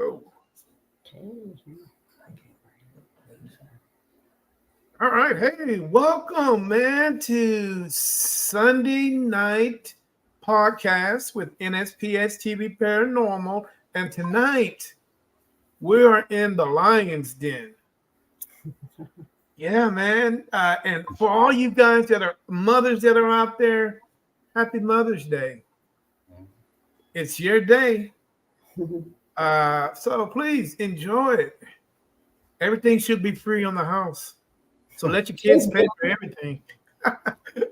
Oh. Okay. All right. Hey, welcome, man, to Sunday night podcast with NSPS TV Paranormal. And tonight we are in the Lion's Den. Yeah, man. And for all you guys that are mothers that are out there, happy Mother's Day. It's your day. So please enjoy it. Everything should be free on the house. So let your kids pay for everything.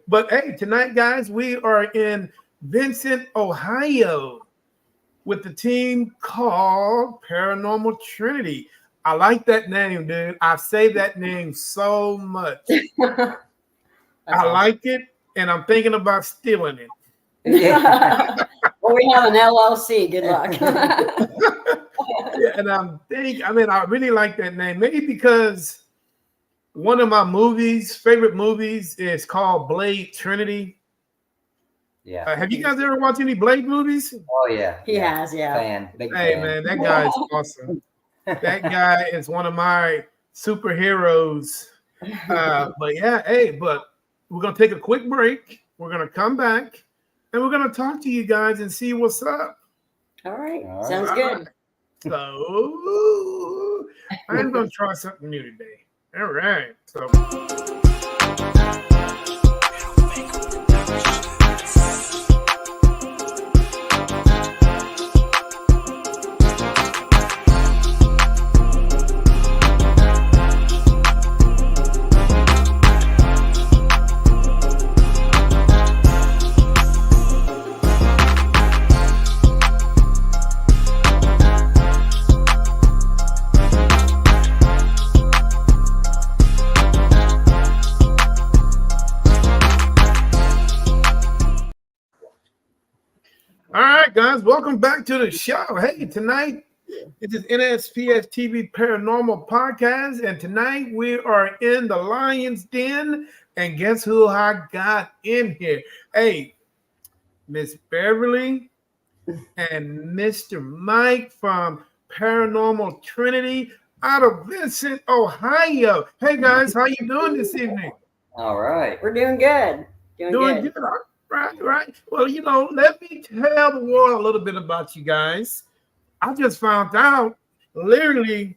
But hey, tonight, guys, we are in Vincent, Ohio with the team called Paranormal Trinity. I like that name, dude. I say that name so much. I like it, and I'm thinking about stealing it. Yeah. Well, we have an LLC. Good luck. Yeah, and I really like that name. Maybe because one of my favorite movies is called Blade Trinity. Yeah. Have you guys ever watched any Blade movies? Oh yeah. He has, yeah. Fan. Big Hey fan. man, that guy is awesome. That guy is one of my superheroes. But yeah, but we're gonna take a quick break. We're gonna come back and we're gonna talk to you guys and see what's up. All right. All right. Sounds good. So I'm gonna try something new today. All right. So all right, guys, welcome back to the show. Hey, tonight it is NSPS TV Paranormal Podcast, and tonight we are in the Lion's Den. And guess who I got in here? Hey, Miss Beverly and Mr. Mike from Paranormal Trinity out of Vincent, Ohio. Hey guys, how you doing this evening? All right. We're doing good. Doing good. Right. Well, let me tell the world a little bit about you guys. I just found out literally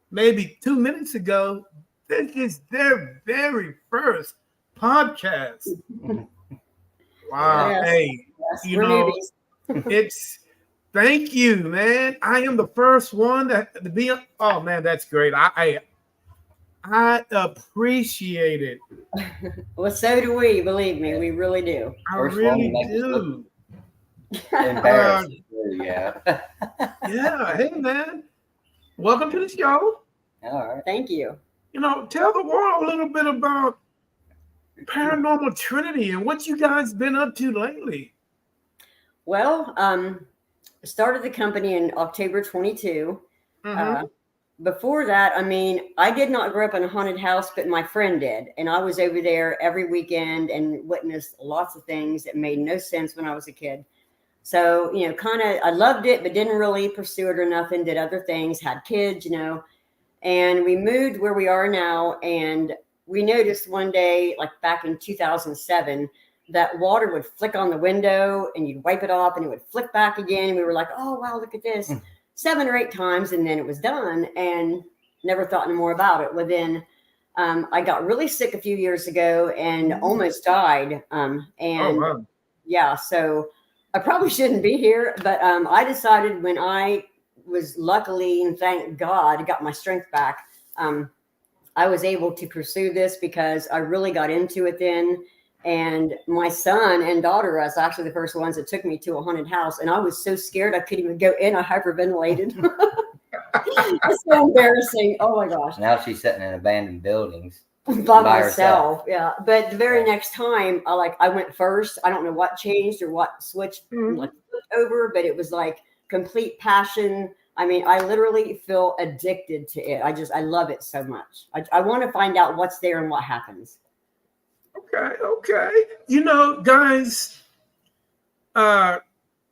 maybe 2 minutes ago, this is their very first podcast. Wow. Yes. Hey, We're newbies. it's thank you, man. I am the first one to be. Oh man, that's great. I appreciate it. Well, so do we. Believe me, we really do. I First really one do. Embarrassed. Yeah. Yeah. Hey, man. Welcome to the show. All right. Thank you. Tell the world a little bit about Paranormal Trinity and what you guys been up to lately. Well, started the company in October 22. Mm-hmm. Before that, I did not grow up in a haunted house, but my friend did. And I was over there every weekend and witnessed lots of things that made no sense when I was a kid. So, I loved it, but didn't really pursue it or nothing, did other things, had kids, and we moved where we are now. And we noticed one day, like back in 2007, that water would flick on the window and you'd wipe it off and it would flick back again. And we were like, oh, wow, look at this. 7 or 8 times, and then it was done, and never thought any more about it. Well, then I got really sick a few years ago and almost died. Yeah, so I probably shouldn't be here, but I decided when I was luckily, and thank God, got my strength back, I was able to pursue this because I really got into it then. And my son and daughter was actually the first ones that took me to a haunted house. And I was so scared I couldn't even go in. I hyperventilated. It's so embarrassing. Oh my gosh. Now she's sitting in abandoned buildings. By myself. Yeah. But the very next time I went first. I don't know what changed or what switched flipped over, but it was like complete passion. I literally feel addicted to it. I love it so much. I want to find out what's there and what happens. Okay. Guys,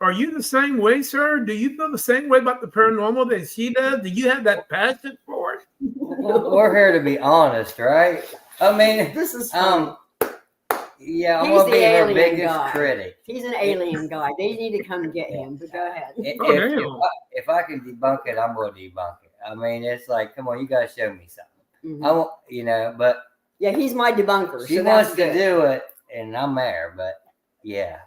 Are you the same way, sir? Do you feel the same way about the paranormal that she does? Do you have that passion for it? We're here to be honest, right? I mean, This is fun. yeah, I'm He's gonna the be her alien biggest guy. critic. He's an alien guy. They need to come get him. But go ahead. Oh, damn. If I can debunk it, I'm gonna debunk it. I mean, it's like, come on, you gotta show me something. Mhm. I want, but Yeah, he's my debunker. she so wants that's to good. do it, and I'm there. But yeah,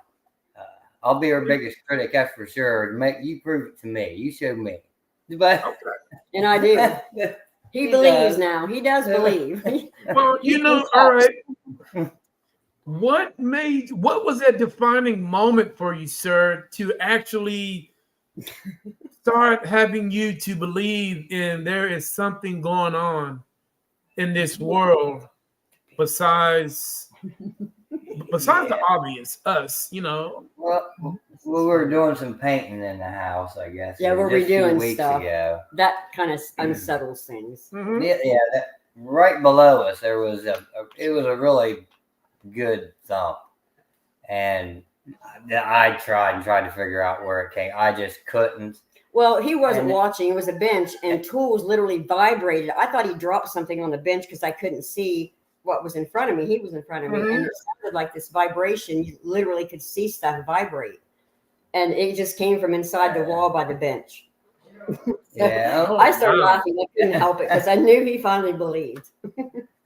I'll be her biggest critic, that's for sure. Make you prove it to me. You show me. But And I do. He believes now. He does believe. Well, all right. What was that defining moment for you, sir, to actually start having you to believe in there is something going on in this world besides the obvious, us, Well, we were doing some painting in the house, I guess. Yeah, we're just a few redoing weeks stuff. ago. That kind of unsettles things. Mhm. Yeah, right below us there was it was a really good thump, and I tried to figure out where it came. I just couldn't. Well, he wasn't And- watching. It was a bench, and tools literally vibrated. I thought he dropped something on the bench because I couldn't see what was in front of me. He was in front of me, and it sounded like this vibration. You literally could see stuff vibrate, and it just came from inside the wall by the bench. Yeah, I started laughing. I couldn't help it because I knew he finally believed.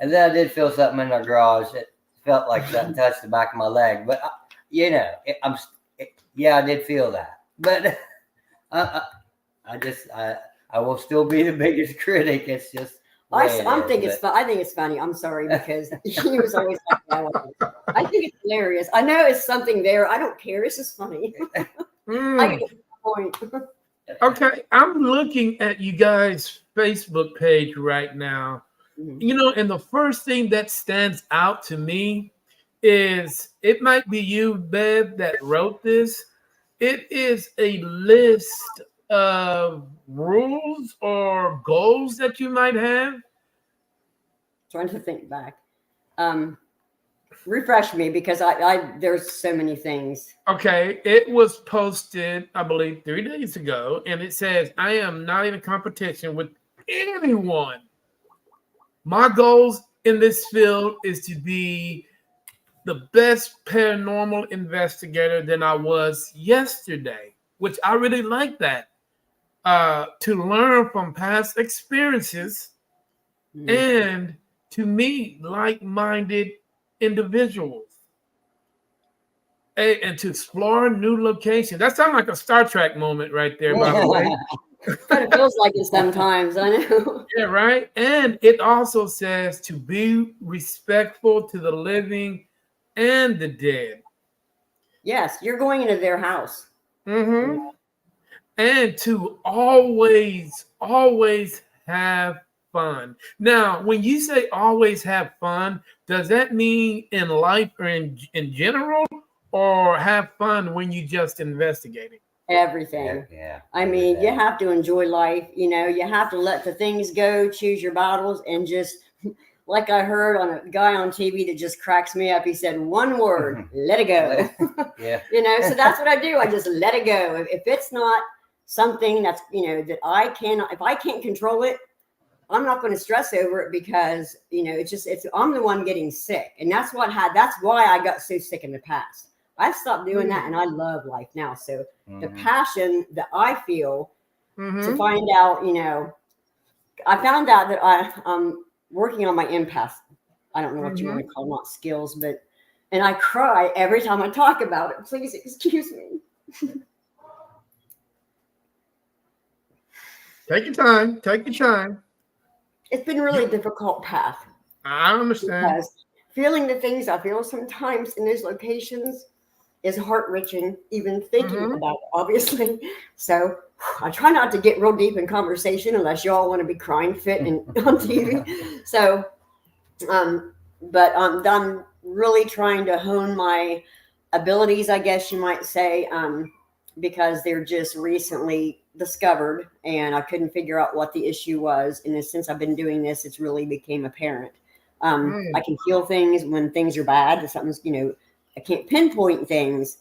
and then I did feel something in the garage. It felt like something touched the back of my leg, but I did feel that. But I will still be the biggest critic. It's just. I think it's funny. I'm sorry because he was always like that. I think it's hilarious. I know it's something there. I don't care. It's just funny. I get the point. Okay, I'm looking at you guys' Facebook page right now. Mhm. And the first thing that stands out to me is it might be you, Bev, that wrote this. It is a list of rules or goals that you might have. Trying to think back. Refresh me because I there's so many things. Okay, it was posted, I believe, 3 days ago, and it says, I am not in a competition with anyone. My goals in this field is to be the best paranormal investigator than I was yesterday, which I really like that. To learn from past experiences and to meet like-minded individuals. And to explore new locations. That sounds like a Star Trek moment right there, by the way. Kind of feels like it sometimes. I know. Yeah, right. And it also says to be respectful to the living and the dead. Yes, you're going into their house. Mm-hmm. And to always have fun. Now, when you say always have fun, does that mean in life or in general, or have fun when you just investigating? Everything. Yeah. I mean, you have to enjoy life. You have to let the things go, choose your battles, and just like I heard on a guy on TV that just cracks me up. He said one word, let it go. Yeah. So that's what I do. I just let it go. If it's not something that's, that if I can't control it, I'm not going to stress over it because, I'm the one getting sick. And that's why I got so sick in the past. I've stopped doing that and I love life now. So the passion that I feel to find out, I found out that I'm working on my empath. I don't know what you want to call, not skills, and I cry every time I talk about it. Please excuse me. Take your time. Take your time. It's been a really difficult path. I understand. Because feeling the things I feel sometimes in those locations is heart-wrenching, even thinking about it, obviously. So I try not to get real deep in conversation unless y'all want to be crying fit on TV. So, but I'm really trying to hone my abilities, I guess you might say, because they're just recently discovered and I couldn't figure out what the issue was. And since I've been doing this, it's really became apparent. I can feel things when things are bad. Something's, I can't pinpoint things,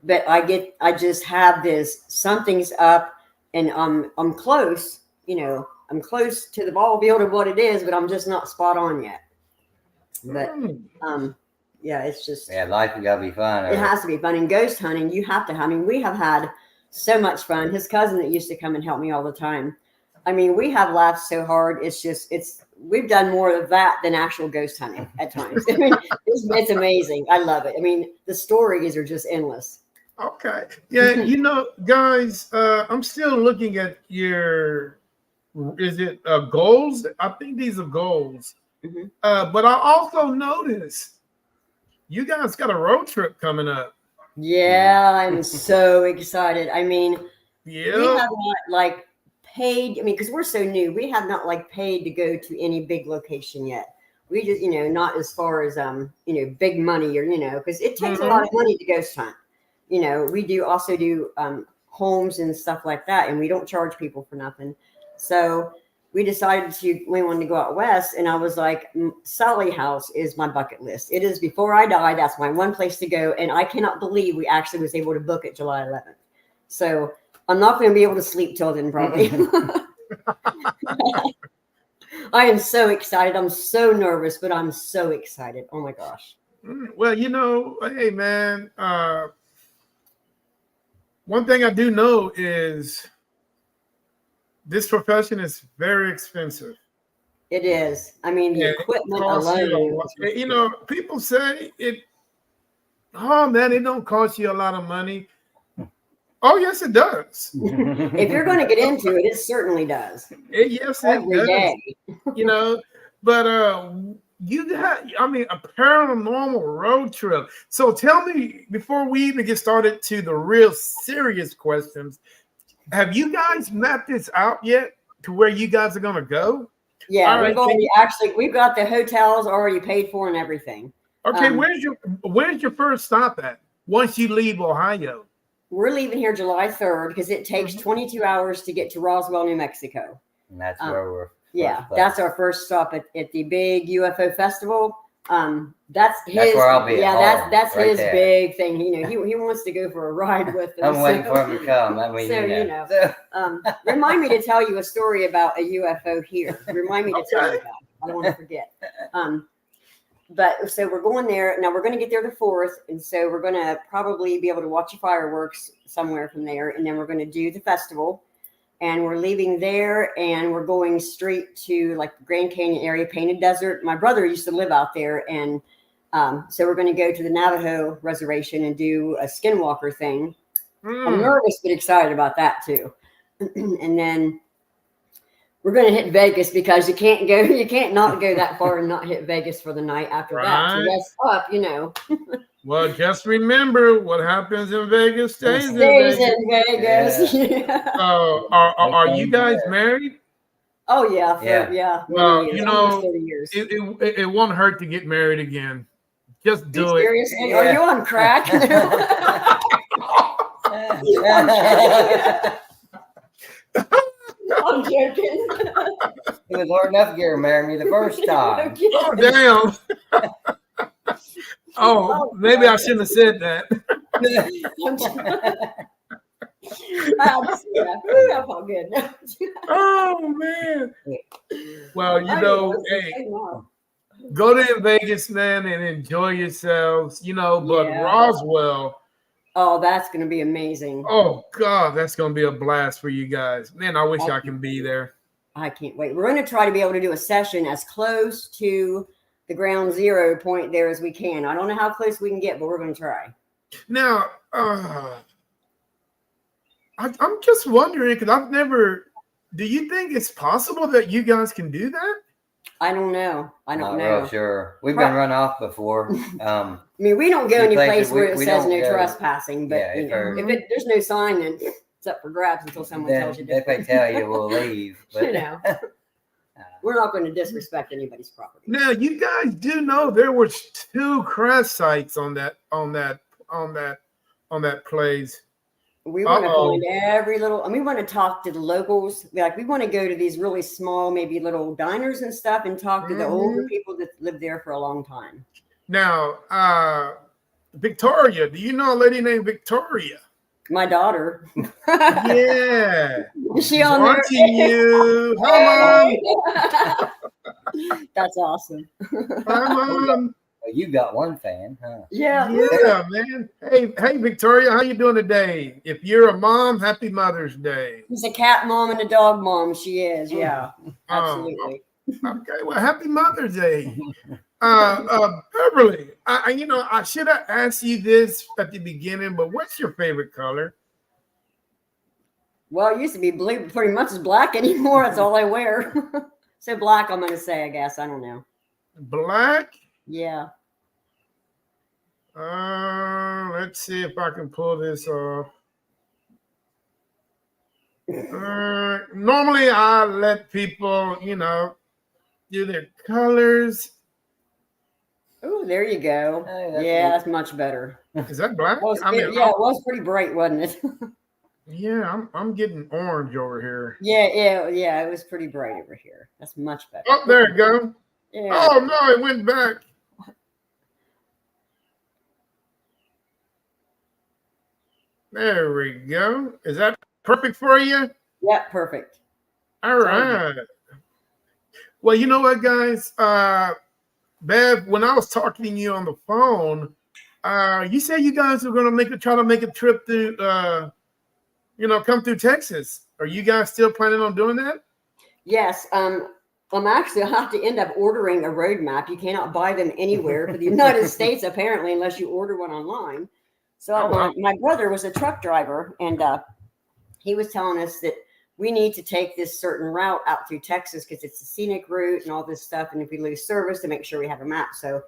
but I just have this, something's up, and I'm close, I'm close to the ball field of what it is, but I'm just not spot on yet. But yeah, it's just life has got to be fun. It has to be fun. And ghost hunting, you have to. I mean, we have had so much fun. His cousin that used to come and help me all the time. I mean, we have laughed so hard. We've done more of that than actual ghost hunting at times. I mean, it's amazing. I love it. I mean, the stories are just endless. Okay. Yeah, guys, I'm still looking at your, is it goals? I think these are goals. Mm-hmm. But I also noticed you guys got a road trip coming up. Yeah, I'm so excited. I mean, we have not paid. I mean, because we're so new, we have not paid to go to any big location yet. We just, not as far as big money or because it takes a lot of money to ghost hunt. We do also do homes and stuff like that, and we don't charge people for nothing. So we decided we wanted to go out west, and I was like, Sully House is my bucket list. It is before I die. That's my one place to go, and I cannot believe we actually was able to book it July 11th. So I'm not going to be able to sleep till then, probably. I am so excited. I'm so nervous, but I'm so excited. Oh my gosh. Well, hey man, one thing I do know is this profession is very expensive. It is. I mean, the equipment alone. People say it. Oh man, it don't cost you a lot of money. Oh yes, it does. If you're going to get into it, it certainly does. Yes, every it does. Day. But you got, a paranormal road trip. So tell me, before we even get started to the real serious questions, have you guys mapped this out yet to where you guys are going to go? Yeah, we've got the hotels already paid for and everything. Okay, where's your first stop at once you leave Ohio? We're leaving here July 3rd because it takes 22 hours to get to Roswell, New Mexico. And that's where we're. Yeah, that's our first stop at the big UFO festival. That's where I'll be. Yeah, that's right his there. Big thing. He wants to go for a ride with us. I'm waiting for him to come. I mean, remind me to tell you a story about a UFO here. Remind me to tell you about it. I don't want to forget. But so we're going there. Now we're going to get there the 4th. And so we're going to probably be able to watch the fireworks somewhere from there. And then we're going to do the festival. And we're leaving there and we're going straight to the Grand Canyon area, Painted Desert. My brother used to live out there. And so we're going to go to the Navajo reservation and do a skinwalker thing. I'm nervous, but excited about that too. And then we're going to hit Vegas because you can't not go that far and not hit Vegas for the night after that. So that's up, Well, just remember what happens in Vegas stays in Vegas. Yeah. Are you guys married? Oh yeah. Well, 30 years. It won't hurt to get married again. Just do it. Seriously? Yeah. Are you on crack? I'm joking. It was hard enough to get her married me the first time. Oh damn. Oh, maybe I shouldn't have said that. I felt good. Oh man. Well, hey, go to Vegas, man, and enjoy yourselves. But Roswell. Oh, that's going to be amazing. Oh God, that's going to be a blast for you guys. Man, I wish I can be there. I can't wait. We're going to try to be able to do a session as close to the ground zero point there as we can. I don't know how close we can get, but we're going to try. Now, I'm just wondering, because do you think it's possible that you guys can do that? I don't know. Not real sure. We've been run off before. I mean, we don't go any place where it says no trespassing, but if there's no sign, then it's up for grabs until someone tells you different. If they tell you, we'll leave. But, we're not going to disrespect anybody's property. Now, you guys do know there were 2 crash sites on that place. We want to find every little, and we want to talk to the locals. We want to go to these really small, maybe little diners and stuff and talk to the older people that lived there for a long time. Now, Victoria. Do you know a lady named Victoria? My daughter. Yeah. Is she She's on there? watching you. Hi, Mom. That's awesome. Hi, Mom. Well, you got one fan, huh? Yeah. Yeah, man. Hey, Victoria, how you doing today? If you're a mom, happy Mother's Day. She's a cat mom and a dog mom. She is. Yeah. Absolutely. Okay, well, happy Mother's Day. Beverly, I should have asked you this at the beginning, but what's your favorite color? Well, it used to be blue, but pretty much is black anymore. That's all I wear. So black, I'm going to say, I guess. I don't know. Black? Yeah. Let's see if I can pull this off. Normally I let people, do their colors. Oh, there you go. Hey, That's much better. Is that black? Well, it was pretty bright, wasn't it? Yeah, I'm getting orange over here. Yeah. It was pretty bright over here. That's much better. Oh, there you go. Yeah. Oh no, it went back. There we go. Is that perfect for you? Yeah, perfect. All right. Well, you know what, guys? Bev, when I was talking to you on the phone, you said you guys were going to try to make a trip to, come through Texas. Are you guys still planning on doing that? Yes. I'll have to end up ordering a road map. You cannot buy them anywhere for the United States, apparently, unless you order one online. So my brother was a truck driver, and he was telling us that we need to take this certain route out through Texas because it's a scenic route and all this stuff. And if we lose service, to make sure we have a map. So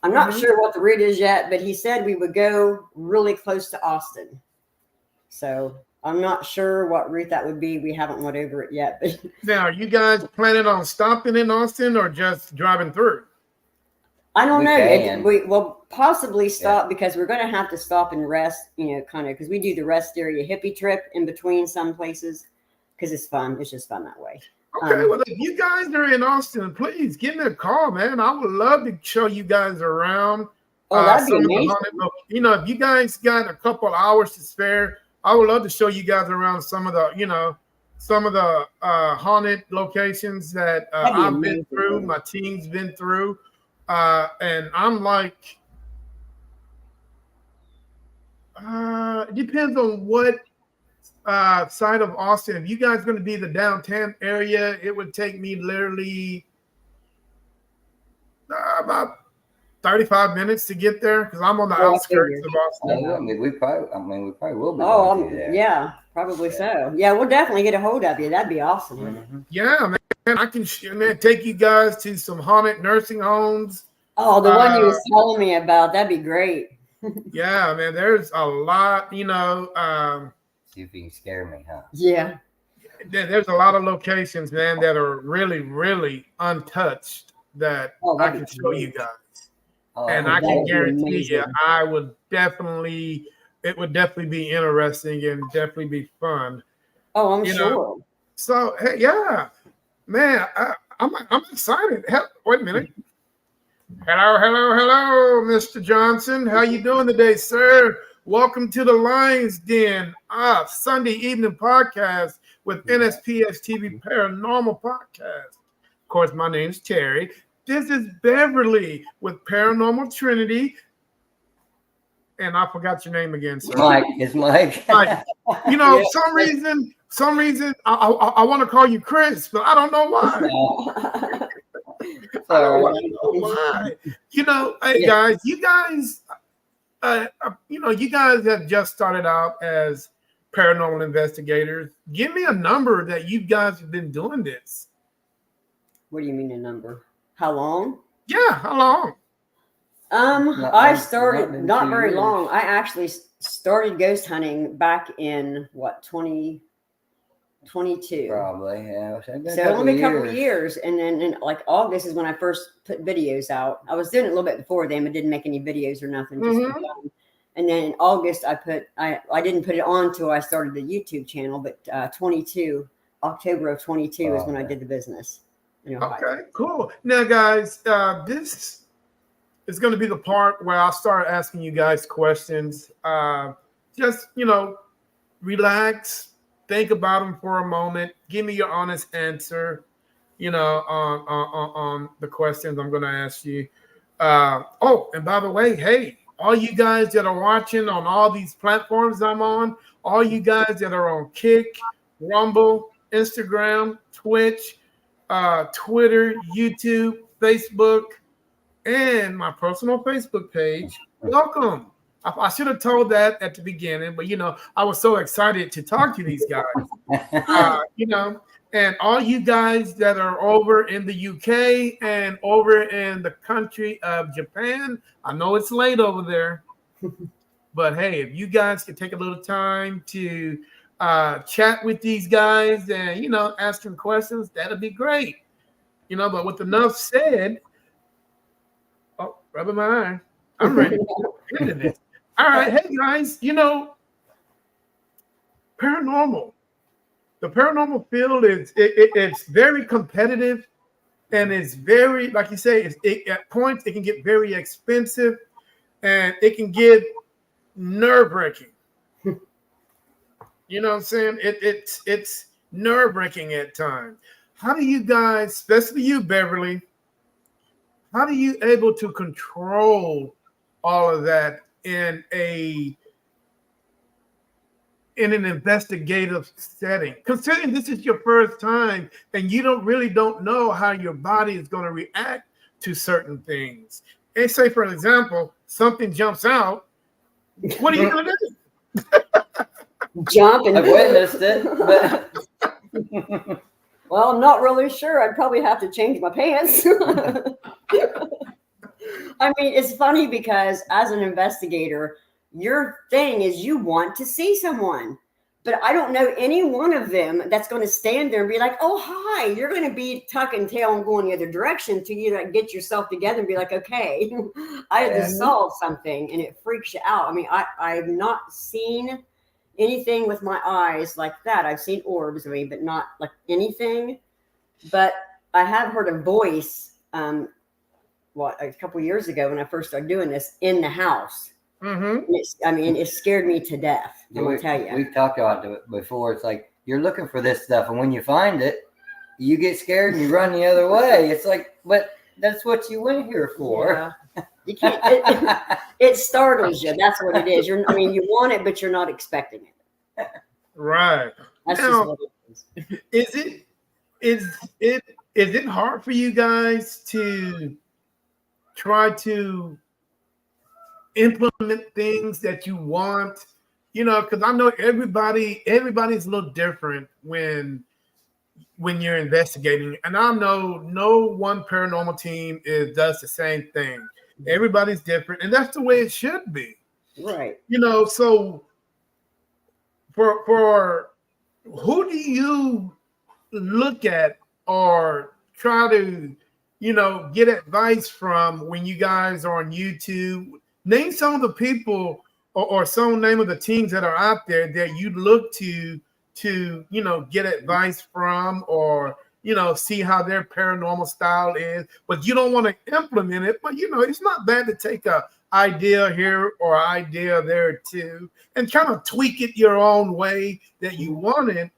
I'm not sure what the route is yet, but he said we would go really close to Austin. So I'm not sure what route that would be. We haven't went over it yet. But now, are you guys planning on stopping in Austin or just driving through? I don't know. We will possibly stop because we're going to have to stop and rest, kind of, because we do the rest area hippie trip in between some places because it's fun. It's just fun that way. Okay, well, if you guys are in Austin, please give me a call, man. I would love to show you guys around. Oh, that'd be amazing. If you guys got a couple hours to spare, I would love to show you guys around some of the haunted locations that I've been through, my team's been through. And I'm like, it depends on what side of Austin. If you guys are going to be the downtown area, it would take me literally about 35 minutes to get there because I'm on the outskirts of Austin. We probably will be. Yeah, probably so. Yeah, we'll definitely get a hold of you. That'd be awesome. Mm-hmm. Yeah, man. I can take you guys to some haunted nursing homes. Oh, the one you was telling me about. That'd be great. Yeah, man. There's a lot, See if you can scare me, huh? Yeah. There's a lot of locations, man, that are really, really untouched that I can show you guys. And I can guarantee you, it would definitely be interesting and definitely be fun. Oh, I'm sure. So, hey, yeah, man, I'm excited. Wait a minute. Hello, Mr. Johnson. How you doing today, sir? Welcome to the Lion's Den, Sunday evening podcast with NSPS TV Paranormal Podcast. Of course, my name's Terry. This is Beverly with Paranormal Trinity. And I forgot your name again, sir. Mike. It's Mike. Mike. Some reason I want to call you Chris, but I don't know why. I don't know why. Hey guys, you guys have just started out as paranormal investigators. Give me a number that you guys have been doing this. What do you mean a number? How long? Yeah, how long? I started not very long. I actually started ghost hunting back in 2022. Probably, yeah. So only a couple of years, and then in like August is when I first put videos out. I was doing it a little bit before then, but didn't make any videos or nothing. And then in August, I didn't put it on until I started the YouTube channel. But October of 22 is when I did the business. Okay, cool. Now, guys, this is going to be the part where I'll start asking you guys questions. Just, relax, think about them for a moment. Give me your honest answer, on the questions I'm going to ask you. And by the way, hey, all you guys that are watching on all these platforms I'm on, all you guys that are on Kick, Rumble, Instagram, Twitch, Twitter, YouTube, Facebook, and my personal Facebook page, welcome. I should have told that at the beginning, but I was so excited to talk to these guys. And all you guys that are over in the UK and over in the country of Japan, I know it's late over there, but hey, if you guys could take a little time to chat with these guys and ask them questions, that'd be great. But with enough said, rubbing my eye, I'm ready to get into this. All right, hey guys, paranormal. The paranormal field it's very competitive, and it's very, like you say, at points it can get very expensive, and it can get nerve-wracking. You know what I'm saying? It's nerve-wracking at times. How do you guys, especially you, Beverly, how are you able to control all of that in an investigative setting, considering this is your first time and you don't know how your body is going to react to certain things? And say, for example, something jumps out. What are you going to do? Jump and I've witnessed it, but well, I'm not really sure. I'd probably have to change my pants. I mean, it's funny because as an investigator, your thing is you want to see someone, but I don't know any one of them that's going to stand there and be like, "Oh, hi." You're going to be tucking tail and going the other direction to get yourself together and be like, "Okay, I had to solve something," and it freaks you out. I mean, I've not seen anything with my eyes like that. I've seen orbs, but not like anything. But I have heard a voice. A couple years ago when I first started doing this in the house. Mm-hmm. It scared me to death. I'm gonna tell you. We've talked about it before. It's like you're looking for this stuff, and when you find it, you get scared and you run the other way. It's like, but that's what you went here for. Yeah. You can't. It startles you. That's what it is. You want it, but you're not expecting it. Right. That's just what it is. Is it hard for you guys to try to implement things that you want? Because I know everybody's a little different when you're investigating, and I know no one paranormal team does the same thing. Everybody's different, and that's the way it should be, right? So for who do you look at or try to get advice from when you guys are on YouTube? Name some of the people or some name of the teams that are out there that you look to get advice from, or see how their paranormal style is, but you don't want to implement it. But it's not bad to take a idea here or idea there too, and kind of tweak it your own way that you want it.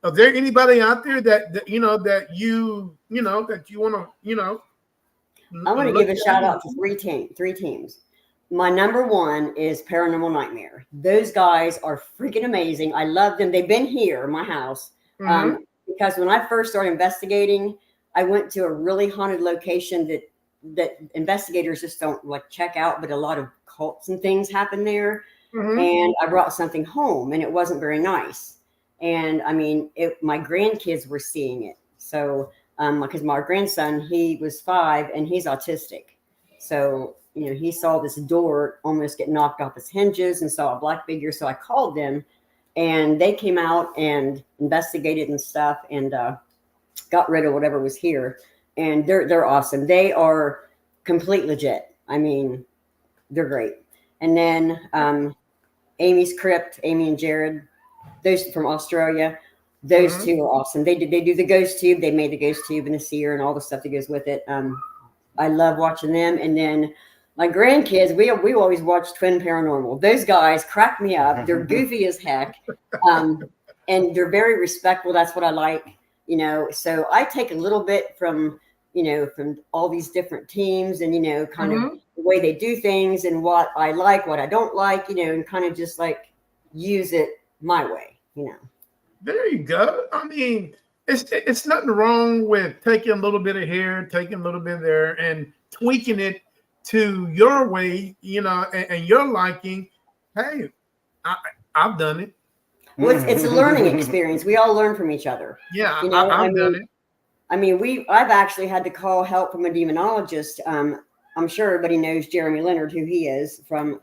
Is there anybody out there that you want to I'm going to give a shout out to three teams. My number one is Paranormal Nightmare. Those guys are freaking amazing. I love them. They've been here in my house. Mm-hmm. Because when I first started investigating, I went to a really haunted location that investigators just don't like check out, but a lot of cults and things happen there. Mm-hmm. And I brought something home, and it wasn't very nice. And my grandkids were seeing it. So, because my grandson, he was 5 and he's autistic. So, he saw this door almost get knocked off its hinges and saw a black figure. So I called them, and they came out and investigated and stuff, and got rid of whatever was here. And they're awesome. They are complete legit. They're great. And then Amy's Crypt, Amy and Jared, those from Australia. Those mm-hmm. two are awesome. They do the ghost tube. They made the ghost tube and the seer and all the stuff that goes with it. I love watching them. And then my grandkids, we always watch Twin Paranormal. Those guys crack me up. They're goofy as heck, and they're very respectful. That's what I like, you know. So I take a little bit from, you know, from all these different teams, and, you know, kind of the way they do things, and what I like, what I don't like, you know, and kind of just like use it my way, you know. There you go. I mean, it's nothing wrong with taking a little bit of here, taking a little bit there, and tweaking it to your way, you know, and your liking. Hey, I've done it. Well, it's a learning experience. We all learn from each other. Yeah, you know, I've done it. I mean, I've actually had to call help from a demonologist. I'm sure everybody knows Jeremy Leonard, who he is from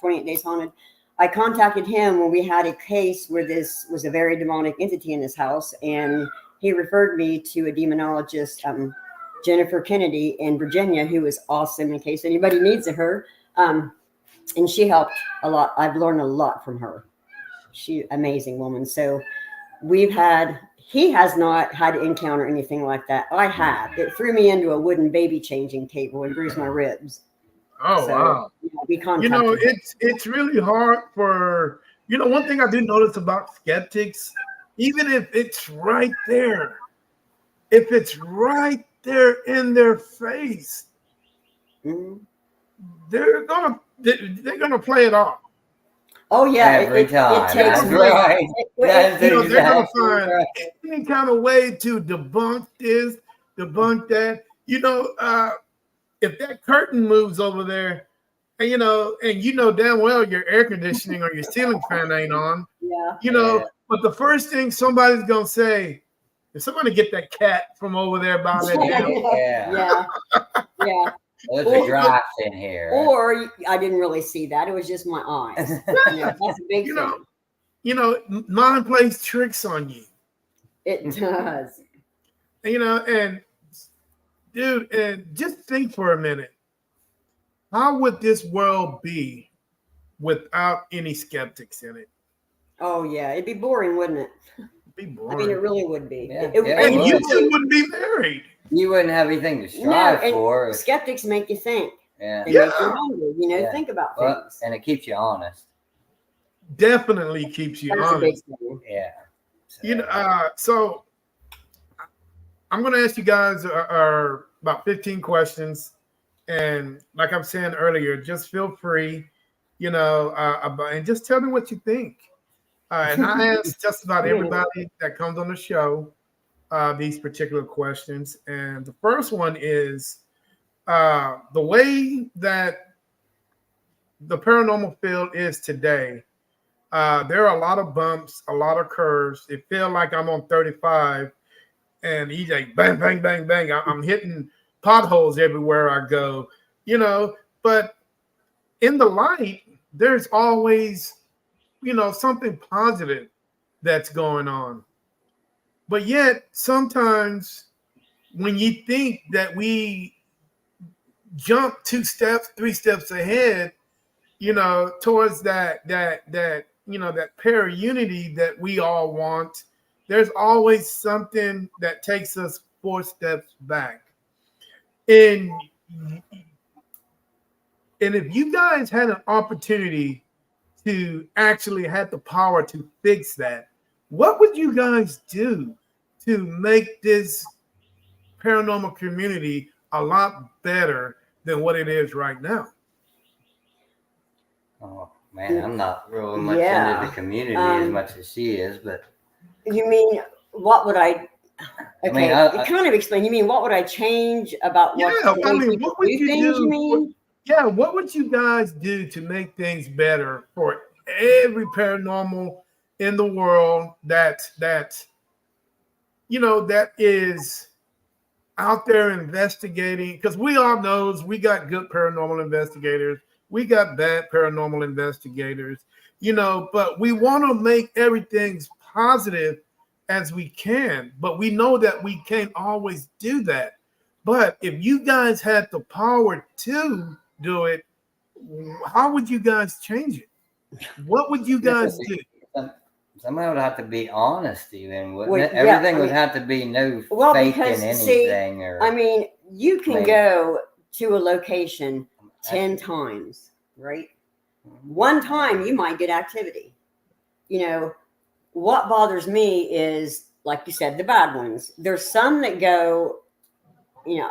28 Days Haunted. I contacted him when we had a case where this was a very demonic entity in this house, and he referred me to a demonologist, Jennifer Kennedy in Virginia, who was awesome, in case anybody needs her. And she helped a lot. I've learned a lot from her. She's an amazing woman. So he has not had to encounter anything like that. I have. It threw me into a wooden baby changing table and bruised my ribs. Oh, so, wow. You know, it's really hard for, you know, one thing I do notice about skeptics, even if it's right there, if it's right there in their face, they're gonna play it off. Oh yeah, every time. It takes right. They're gonna find any kind of way to debunk this, debunk that. You know, if that curtain moves over there, and you know damn well your air conditioning or your ceiling fan ain't on. You know, but the first thing somebody's gonna say is somebody get that cat from over there by that damn. Yeah. There's a draft in here. Or I didn't really see that. It was just my eyes. That's a big thing. You know, mind plays tricks on you. It does. You know, and dude, and just think for a minute. How would this world be without any skeptics in it? Oh yeah, it'd be boring, wouldn't it? It'd be boring. I mean, it really would be. Yeah. And you two wouldn't be married. You wouldn't have anything to strive for. Skeptics make you think. Yeah. They make you hungry, you know, think about things. And it keeps you honest. Definitely keeps you honest. A big thing. Yeah. So. You know, so I'm going to ask you guys about 15 questions. And like I'm saying earlier, just feel free, you know, and just tell me what you think. And I ask just about everybody that comes on the show these particular questions. And the first one is the way that the paranormal field is today. There are a lot of bumps, a lot of curves. It feels like I'm on 35 and he's like bang, bang, bang, bang. I'm hitting potholes everywhere I go, you know, but in the light, there's always, you know, something positive that's going on. But yet sometimes when you think that we jump 2 steps, 3 steps ahead, you know, towards that you know, that pair of unity that we all want, there's always something that takes us 4 steps back. And if you guys had an opportunity to actually have the power to fix that, what would you guys do to make this paranormal community a lot better than what it is right now? Oh man, I'm not really much into the community as much as she is, but you mean what would I? Okay, I mean, kind of explain. You mean what would I change about what? Yeah, I mean, what would you do? You mean? Yeah, what would you guys do to make things better for every paranormal in the world that you know that is out there investigating? Because we all knows we got good paranormal investigators, we got bad paranormal investigators, you know, but we want to make everything positive as we can, but we know that we can't always do that. But if you guys had the power to do it, how would you guys change it? What would you guys do? Somebody would have to be honest, even, wouldn't it? Everything would have to be no fake in anything. I mean, you can Maybe. go to a location 10 times, right? One time you might get activity. You know, what bothers me is, like you said, the bad ones. There's some that go, you know,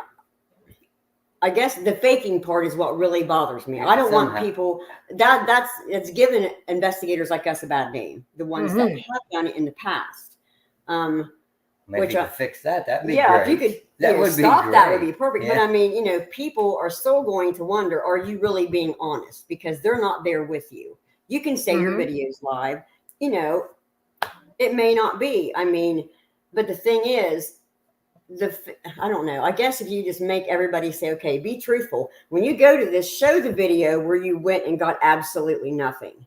I guess the faking part is what really bothers me. I don't want people it's given investigators like us a bad name, the ones that have done it in the past. Maybe Which you could fix that. That'd be yeah, great. if you could That would stop, be great. that would be perfect. Yeah. But I mean, you know, people are still going to wonder, are you really being honest? Because they're not there with you. You can say your video's live, you know, it may not be. I mean, but the thing is, I don't know. I guess if you just make everybody say, okay, be truthful. When you go to this, show the video where you went and got absolutely nothing.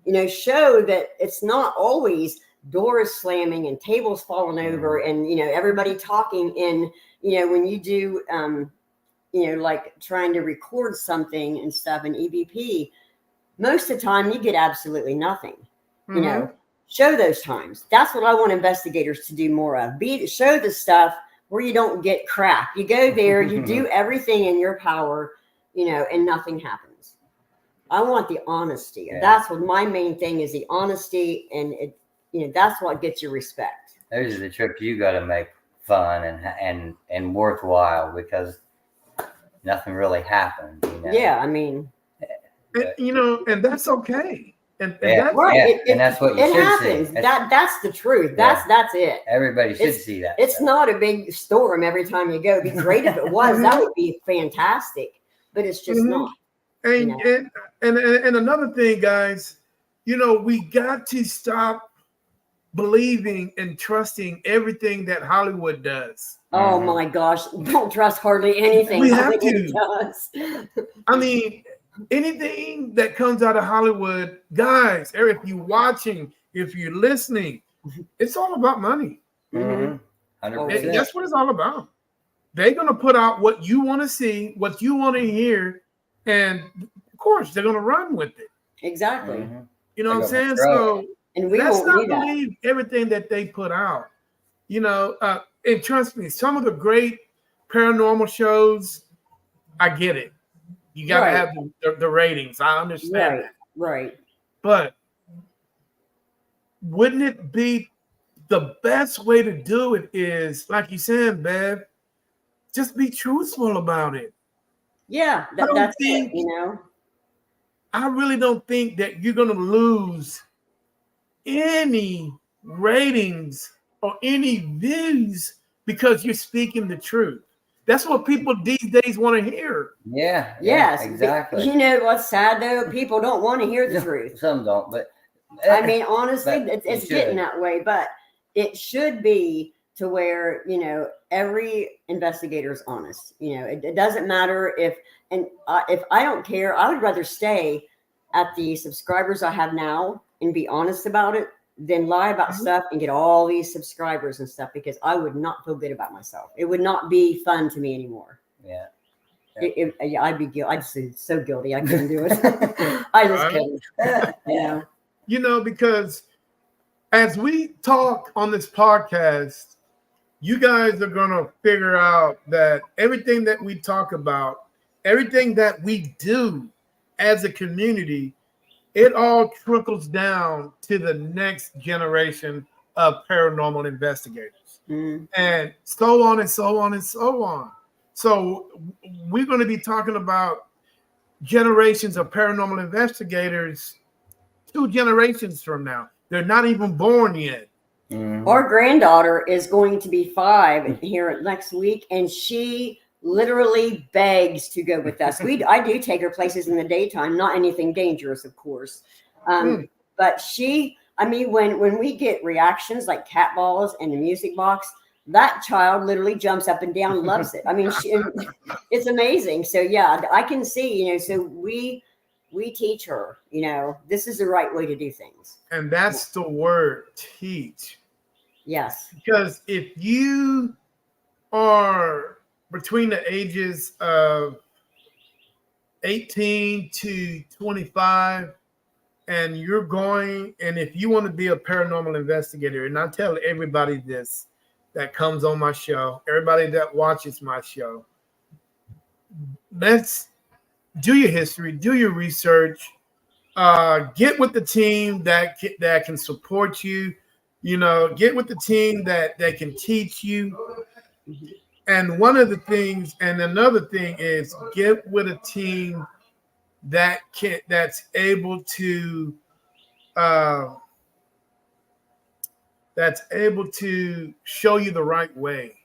You know, show that it's not always doors slamming and tables falling over and, you know, everybody talking in, you know, when you do, you know, like trying to record something and stuff in EVP, most of the time you get absolutely nothing, you know, show those times. That's what I want investigators to do more of. Show the stuff where you don't get crap. You go there, you do everything in your power, you know, and nothing happens. I want the honesty. Yeah. That's what my main thing is, the honesty, and it, you know, that's what gets your respect. Those are the trips you got to make fun and worthwhile, because nothing really happened. You know? Yeah, I mean, you know, and that's okay. And that's right. And that's what you should happens. see. That's the truth. That's it. Everybody should see that. It's not a big storm every time you go. It'd be great if it was. That would be fantastic. But it's just not. And, you know? and another thing, guys, you know, we got to stop believing and trusting everything that Hollywood does. Oh my gosh, don't trust hardly anything. We have to. Does. I mean, anything that comes out of Hollywood, guys, if you're watching, if you're listening, it's all about money. 100%. That's what it's all about. They're going to put out what you want to see, what you want to hear, and of course, they're going to run with it. Exactly. You know what I'm saying? So and we let's won't not do that. believe everything that they put out. You know, and trust me, some of the great paranormal shows, I get it. You got to have the ratings. I understand that. Right. But wouldn't it be the best way to do it is, like you said, Bev, just be truthful about it. Yeah, that's it, you know. I really don't think that you're going to lose any ratings or any views because you're speaking the truth. That's what people these days want to hear. Yeah. Yes, exactly. You know what's sad though? People don't want to hear the truth. Some don't, but I mean, honestly, it's getting that way. But it should be to where, you know, every investigator is honest. You know, it doesn't matter if I don't care. I would rather stay at the subscribers I have now and be honest about it than lie about stuff and get all these subscribers and stuff, because I would not feel good about myself. It would not be fun to me anymore. Yeah. I'd be guilty. I'd be so guilty. I couldn't do it. I just couldn't. You know. You know, because as we talk on this podcast, you guys are going to figure out that everything that we talk about, everything that we do as a community, it all trickles down to the next generation of paranormal investigators. And so on and so on and so on. So we're going to be talking about generations of paranormal investigators 2 generations from now. They're not even born yet. Our granddaughter is going to be 5 here next week, and she literally begs to go with us. I do take her places in the daytime, not anything dangerous, of course. But when we get reactions like cat balls and the music box, that child literally jumps up and down, loves it. I mean, it's amazing. So yeah, I can see, you know, so we teach her, you know, this is the right way to do things. And that's the word, teach. Yes. Because if you are between the ages of 18 to 25, and you're going, and if you want to be a paranormal investigator, and I tell everybody this that comes on my show, everybody that watches my show, let's do your history, do your research, get with the team that can support you. You know, get with the team that can teach you. And one of the things, and another thing is get with a team that's able to uh, show you the right way.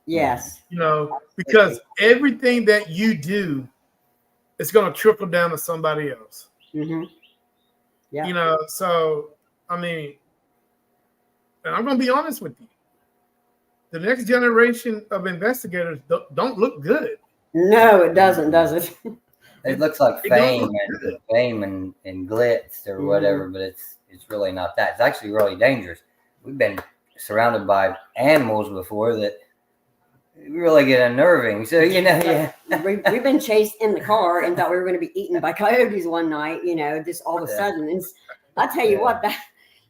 Yes. You know, because everything that you do is going to trickle down to somebody else. Mm-hmm. Yeah. You know, so I mean, and I'm going to be honest with you. The next generation of investigators don't look good. No, it doesn't, does it? It looks like fame and glitz or whatever, but it's really not that. It's actually really dangerous. We've been surrounded by animals before that really get unnerving. So we've been chased in the car and thought we were going to be eaten by coyotes one night. You know, just all of a sudden. And I tell you what,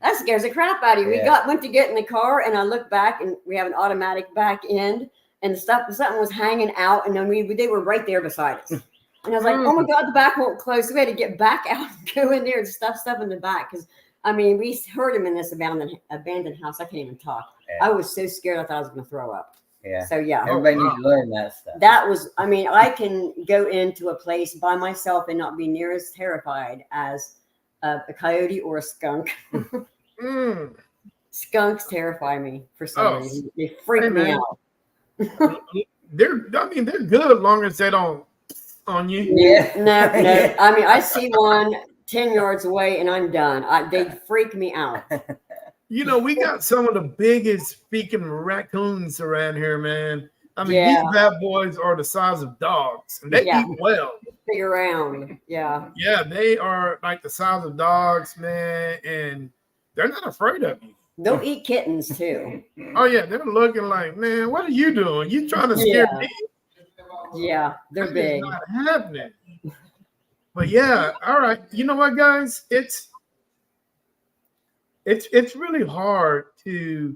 that scares the crap out of you. We went to get in the car, and I looked back, and we have an automatic back end, and something was hanging out, and then they were right there beside us. And I was like, oh my God, the back won't close. So we had to get back out and go in there and stuff in the back. Because, I mean, we heard him in this abandoned house. I can't even talk. Yeah. I was so scared I thought I was going to throw up. Yeah. So, yeah. Everybody needs to learn that stuff. That was, I mean, I can go into a place by myself and not be near as terrified as a coyote or a skunk. Skunks terrify me for some reason. They freak me out. They're good as long as they don't on you. Yeah, no. I mean, I see one 10 yards away and I'm done. They freak me out. You know, we got some of the biggest speaking raccoons around here, man. I mean, these bad boys are the size of dogs, and they eat well. Big around, yeah. Yeah, they are like the size of dogs, man, and they're not afraid of you. They'll eat kittens too. Oh yeah, they're looking like, man, what are you doing? You trying to scare me? Yeah, they're big. It's not happening. But yeah, all right. You know what, guys? It's really hard to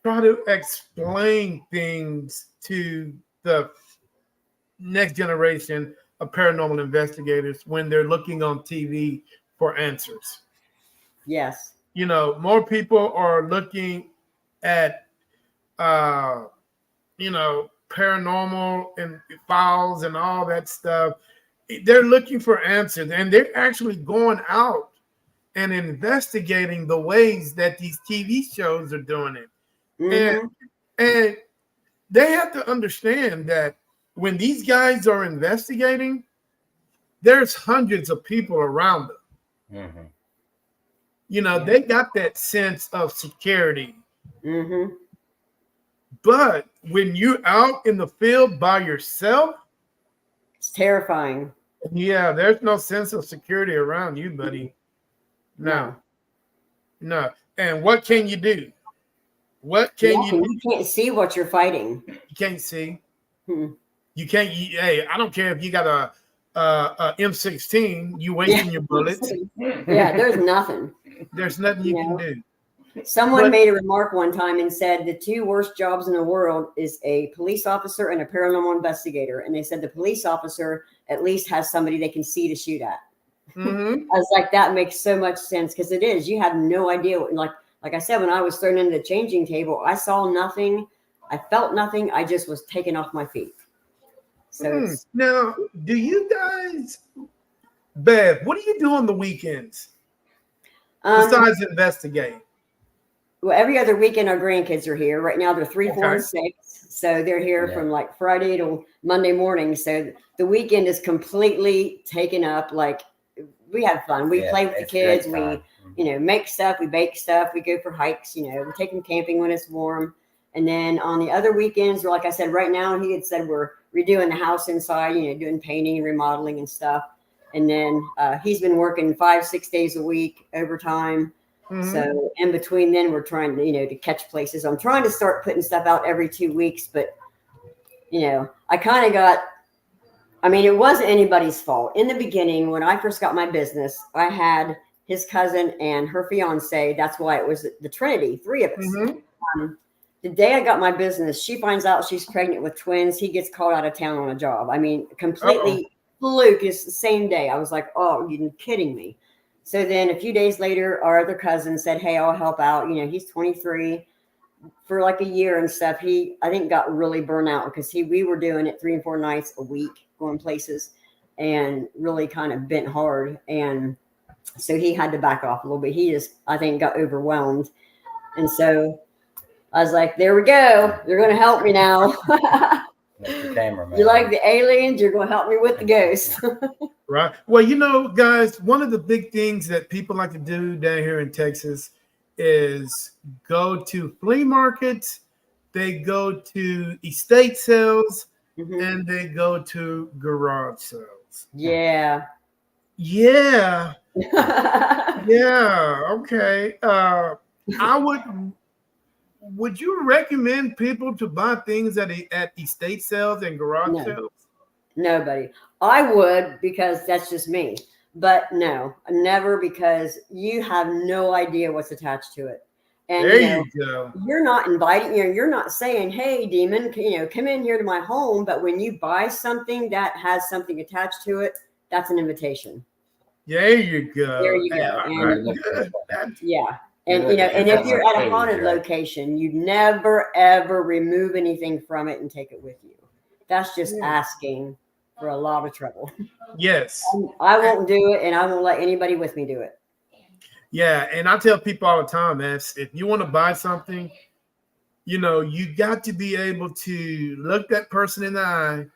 try to explain things to the next generation of paranormal investigators when they're looking on TV for answers. Yes. You know, more people are looking at, paranormal and files and all that stuff. They're looking for answers, and they're actually going out and investigating the ways that these TV shows are doing it. Mm-hmm. And they have to understand that when these guys are investigating, there's hundreds of people around them. Mm-hmm. You know, they got that sense of security. Mm-hmm. But when you're out in the field by yourself, it's terrifying. Yeah, there's no sense of security around you, buddy. No. And what can you do? What can you do? You can't see what you're fighting. You can't see. You can't. Hey, I don't care if you got a M16. You wasting your bullets. Yeah, there's nothing. There's nothing you can do. Someone made a remark one time and said the two worst jobs in the world is a police officer and a paranormal investigator. And they said the police officer at least has somebody they can see to shoot at. Mm-hmm. I was like, that makes so much sense because it is. You have no idea what, like I said, when I was thrown into the changing table, I saw nothing. I felt nothing. I just was taken off my feet. So now, do you guys, Bev, what do you do on the weekends besides investigate? Well, every other weekend our grandkids are here. Right now they're 3, 4, and 6. So they're here from like Friday to Monday morning. So the weekend is completely taken up. Like we have fun. We play with the kids. We, make stuff. We bake stuff. We go for hikes. We take them camping when it's warm. And then on the other weekends, like I said, right now he had said we're redoing the house inside, doing painting and remodeling and stuff. And then he's been working 5-6 days a week overtime. Mm-hmm. So in between then we're trying to, to catch places. I'm trying to start putting stuff out every 2 weeks, but I kind of it wasn't anybody's fault. In the beginning, when I first got my business, I had his cousin and her fiance. That's why it was the Trinity, 3 of us. Mm-hmm. The day I got my business, she finds out she's pregnant with twins. He gets called out of town on a job. I mean, completely fluke. It's the same day. I was like, oh, you're kidding me. So then a few days later, our other cousin said, hey, I'll help out. You know, he's 23 for like a year and stuff. He, I think, got really burnt out because we were doing it 3 and 4 nights a week, going places, and really kind of bent hard. And so he had to back off a little bit. He just, I think, got overwhelmed. And so I was like, there we go. You're going to help me now. Mr. Cameraman. You like the aliens? You're going to help me with the ghosts. Right. Well, you know, guys, one of the big things that people like to do down here in Texas is go to flea markets, they go to estate sales, and they go to garage sales. Yeah. Yeah. Yeah. Okay. Would you recommend people to buy things at estate sales and garage sales? Nobody. I would, because that's just me. But no, never, because you have no idea what's attached to it. And there you go. You're not inviting, you're not saying, hey, demon, come in here to my home. But when you buy something that has something attached to it, that's an invitation. There you go. There you go. And, yeah. And and if you're at a haunted location, you never ever remove anything from it and take it with you. That's just asking for a lot of trouble. Yes. I won't do it, and I won't let anybody with me do it. Yeah, and I tell people all the time, man, if you want to buy something, you got to be able to look that person in the eye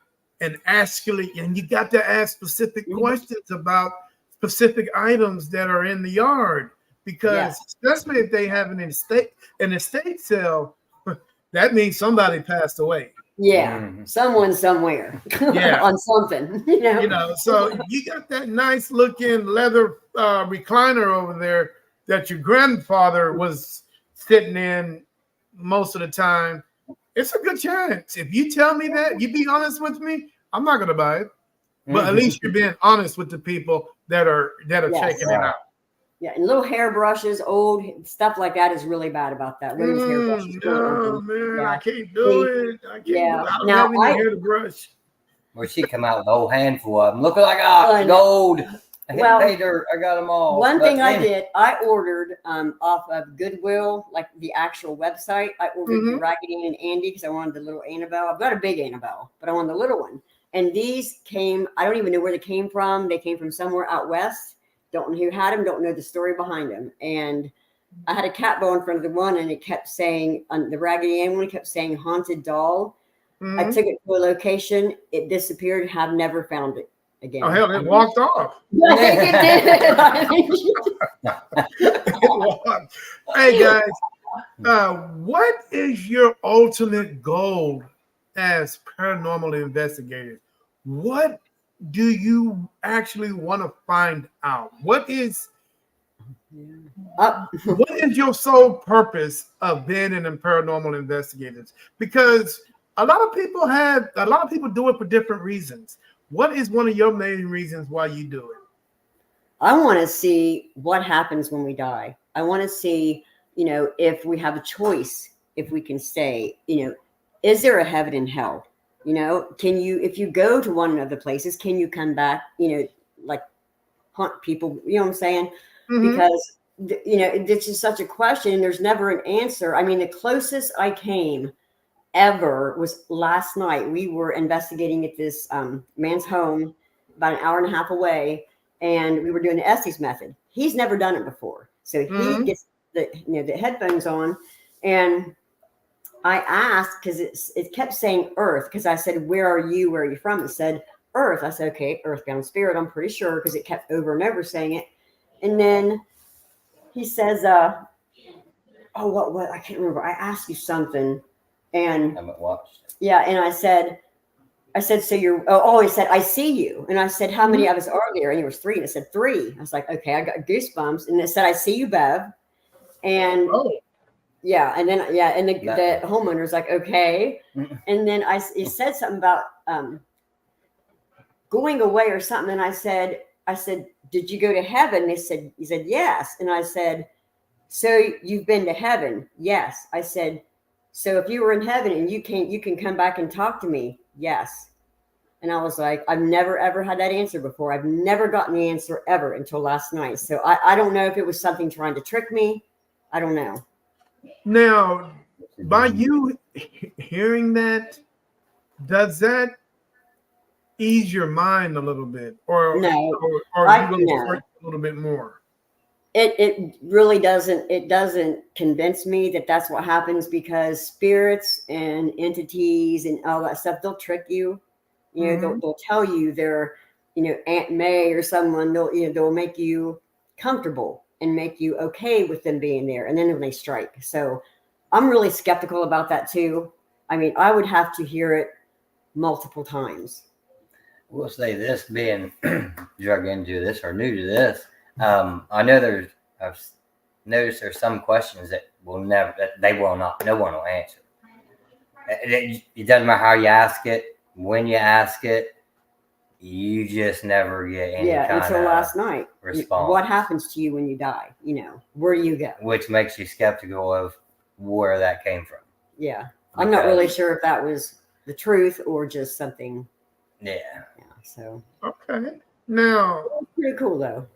and and you got to ask specific questions about specific items that are in the yard. Because especially if they have an estate sale, that means somebody passed away. Yeah, someone somewhere. Yeah, on something. So you got that nice looking leather recliner over there that your grandfather was sitting in most of the time. It's a good chance. If you tell me that, you be honest with me, I'm not gonna buy it. But at least you're being honest with the people that are checking it out. Yeah, and little hairbrushes, old stuff like that is really bad about that. Women's hairbrushes. No, man, I can't do it. I can't do it. I don't now, have any hair to brush. Or she come out with a whole handful of them. Look what I got. Gold. Well, I got them all. One thing I did, I ordered off of Goodwill, like the actual website. I ordered the Raggedy Ann and Andy because I wanted the little Annabelle. I've got a big Annabelle, but I wanted the little one. And these came, I don't even know where they came from. They came from somewhere out west. Don't know who had them, don't know the story behind them. And I had a cat bow in front of the one, and it kept saying, on the Raggedy Ann one, it kept saying haunted doll. I took it to a location, it disappeared, have never found it again. Oh, hell, it walked off. I think it did. Hey, guys, what is your ultimate goal as paranormal investigators? What do you actually want to find out? What is your sole purpose of being in paranormal investigators? Because a lot of people do it for different reasons. What is one of your main reasons why you do it? I want to see what happens when we die. I want to see, if we have a choice, if we can stay, is there a heaven and hell? Can you, if you go to one of the places, can you come back, like hunt people, you know what I'm saying? Because, it's just such a question and there's never an answer. I mean, the closest I came ever was last night. We were investigating at this man's home about an hour and a half away, and we were doing the Estes method. He's never done it before. So he gets the headphones on, and I asked, because it kept saying Earth, because I said, where are you? Where are you from? It said Earth. I said, okay, Earthbound Spirit, I'm pretty sure, because it kept over and over saying it. And then he says, what? I can't remember. I asked you something. And I haven't watched. Yeah, and I said, so you're, he said, I see you. And I said, how many of us are there? And it was 3. And it said 3. I was like, okay, I got goosebumps. And it said, I see you, Bev. And yeah, and then and the homeowner's like, okay. And then he said something about going away or something. And I said, did you go to heaven? He said, yes. And I said, so you've been to heaven? Yes. I said, So if you were in heaven and you can come back and talk to me. Yes. And I was like, I've never, ever had that answer before. I've never gotten the answer ever until last night. So I don't know if it was something trying to trick me. I don't know. Now, by you hearing that, does that ease your mind a little bit? Or, No, or are you going to search a little bit more? It really doesn't. It doesn't convince me that that's what happens, because spirits and entities and all that stuff, they'll trick you. You know, they'll tell you they're, Aunt May or someone. They'll make you comfortable and make you okay with them being there, and then when they strike. So I'm really skeptical about that too. I mean, I would have to hear it multiple times. We'll say this, being drug into this or new to this. I know I've noticed there's some questions that no one will answer. It doesn't matter how you ask it, when you ask it, you just never get any kind until of last night. response. What happens to you when you die? Where do you go? Which makes you skeptical of where that came from. Yeah. I'm not really sure if that was the truth or just something. Yeah. So. Okay. Now, pretty cool though.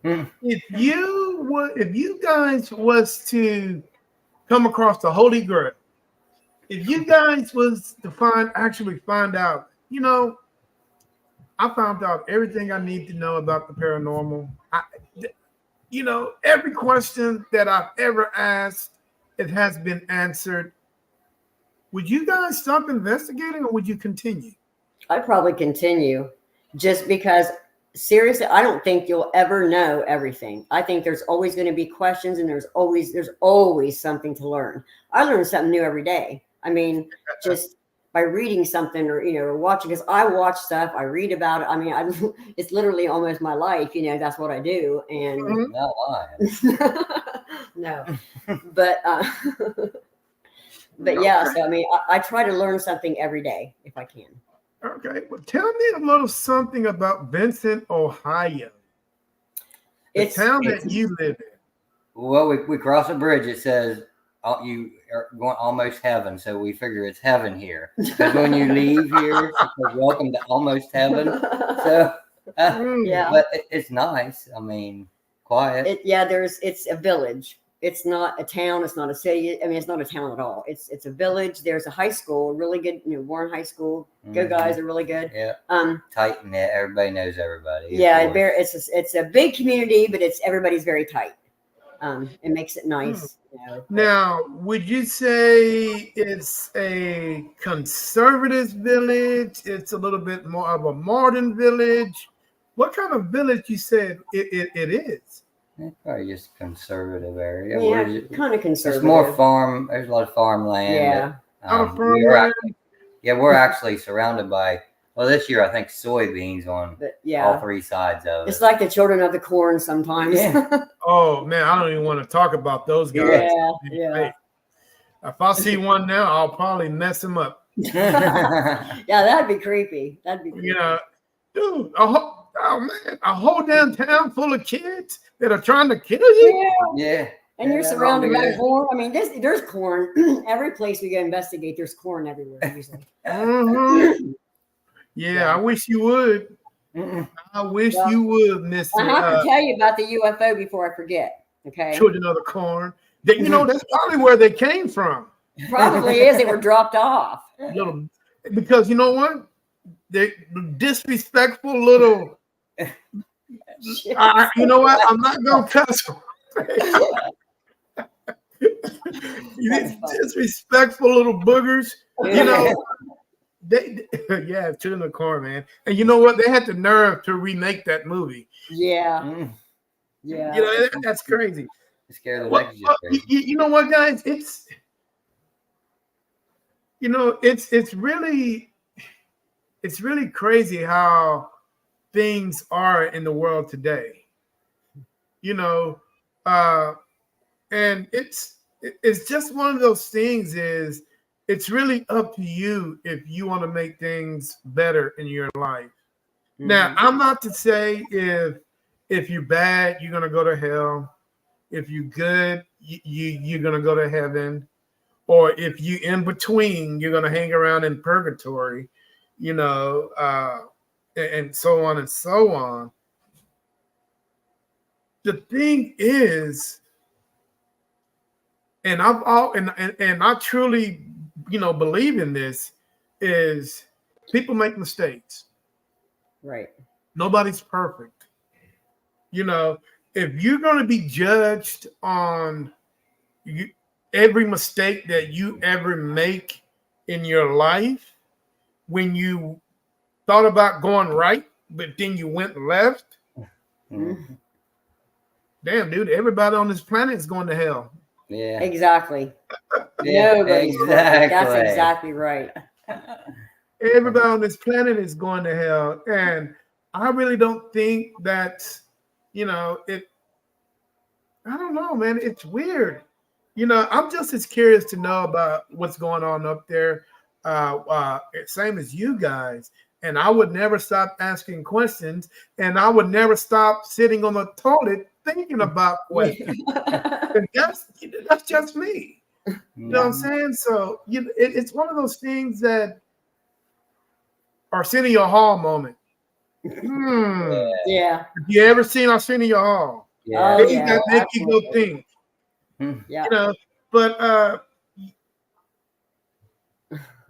If you guys was to come across the Holy Grail, if you guys was to find out, I found out everything I need to know about the paranormal. Every question that I've ever asked, it has been answered. Would you guys stop investigating, or would you continue? I'd probably continue, just because seriously, I don't think you'll ever know everything. I think there's always going to be questions, and there's always something to learn. I learn something new every day. I mean, just by reading something or watching, because I watch stuff, I read about it. I mean, it's literally almost my life. That's what I do. And not lying. No, but yeah. So I mean, I try to learn something every day if I can. Okay, well, tell me a little something about Vincent, Ohio. The town that you live in. Well, we cross a bridge. It says you are going almost heaven, so we figure it's heaven here. Because when you leave here, it says welcome to almost heaven. So, yeah, but it's nice. I mean, quiet. It's a village. It's not a town. It's not a city. I mean, it's not a town at all. It's a village. There's a high school, really good. Warren High School. Go guys, are really good. Yeah. Tight knit. Everybody knows everybody. Yeah, it's a big community, but everybody's very tight. It makes it nice. Now, would you say it's a conservative village? It's a little bit more of a modern village. What kind of village you said it is? It's probably just a conservative area. Yeah, kind of conservative. It's more farm. There's a lot of farmland. Yeah. We're actually surrounded by, well, this year I think soybeans on all three sides of it. It's like the children of the corn sometimes. Yeah. Oh, man, I don't even want to talk about those guys. Yeah. Hey, if I see one now, I'll probably mess him up. Yeah, that'd be creepy. Dude, a whole damn town full of kids that are trying to kill you. Yeah. And you're surrounded by corn. I mean, there's corn. Every place we go investigate, there's corn everywhere usually. Yeah, I wish you would. I wish you would, Mr. I have to tell you about the UFO before I forget. Okay. Children of the corn. That's probably where they came from. Probably is. They were dropped off. Because you know what? They disrespectful little. You know what? I'm not gonna cuss. These disrespectful little boogers. Children of the corn, man. And you know what? They had the nerve to remake that movie. Yeah. That's crazy. You know what, guys? It's really crazy how things are in the world today. And it's just one of those things. It's really up to you if you want to make things better in your life. Mm-hmm. Now, I'm not to say if you're bad, you're gonna go to hell. If you're good, you're gonna go to heaven. or if you in between, you're gonna hang around in purgatory, you know, and so on and so on. The thing is, and I truly, you know, believe in this, is people make mistakes. Right. Nobody's perfect. You know, if you're going to be judged on every mistake that you ever make in your life, when you thought about going right, but then you went left, Mm-hmm. damn, dude, everybody on this planet is going to hell. Yeah. Exactly. Yeah, Nobody's perfect. exactly. That's exactly right. Everybody on this planet is going to hell. And I really don't think that, you know, I don't know, man. It's weird. You know, I'm just as curious to know about what's going on up there. Same as you guys. And I would never stop asking questions. And I would never stop sitting on the toilet thinking about questions. And that's just me. You know what I'm saying? So it's one of those things that Arsenio Hall moment. Yeah. Have you ever seen Arsenio Hall? Yeah. Oh, Things yeah, that make you go absolutely. think. Yeah. You know, but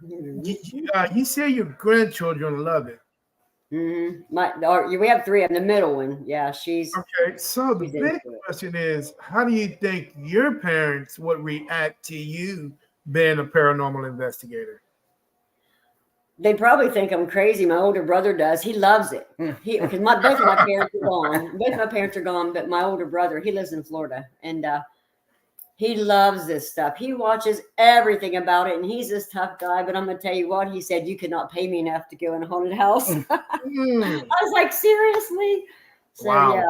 Mm-hmm. you say your grandchildren love it. We have 3 of them. The middle one, yeah, she's Okay, so the she's big into it. question is, how do you think your parents would react to you being a paranormal investigator? They probably think I'm crazy. My older brother does. He loves it. Because both of my parents are gone. Both my parents are gone, but my older brother, he lives in Florida, and he loves this stuff. He watches everything about it, and he's this tough guy. But I'm gonna tell you what, he said, you could not pay me enough to go in a haunted house. I was like, seriously? So Wow. yeah,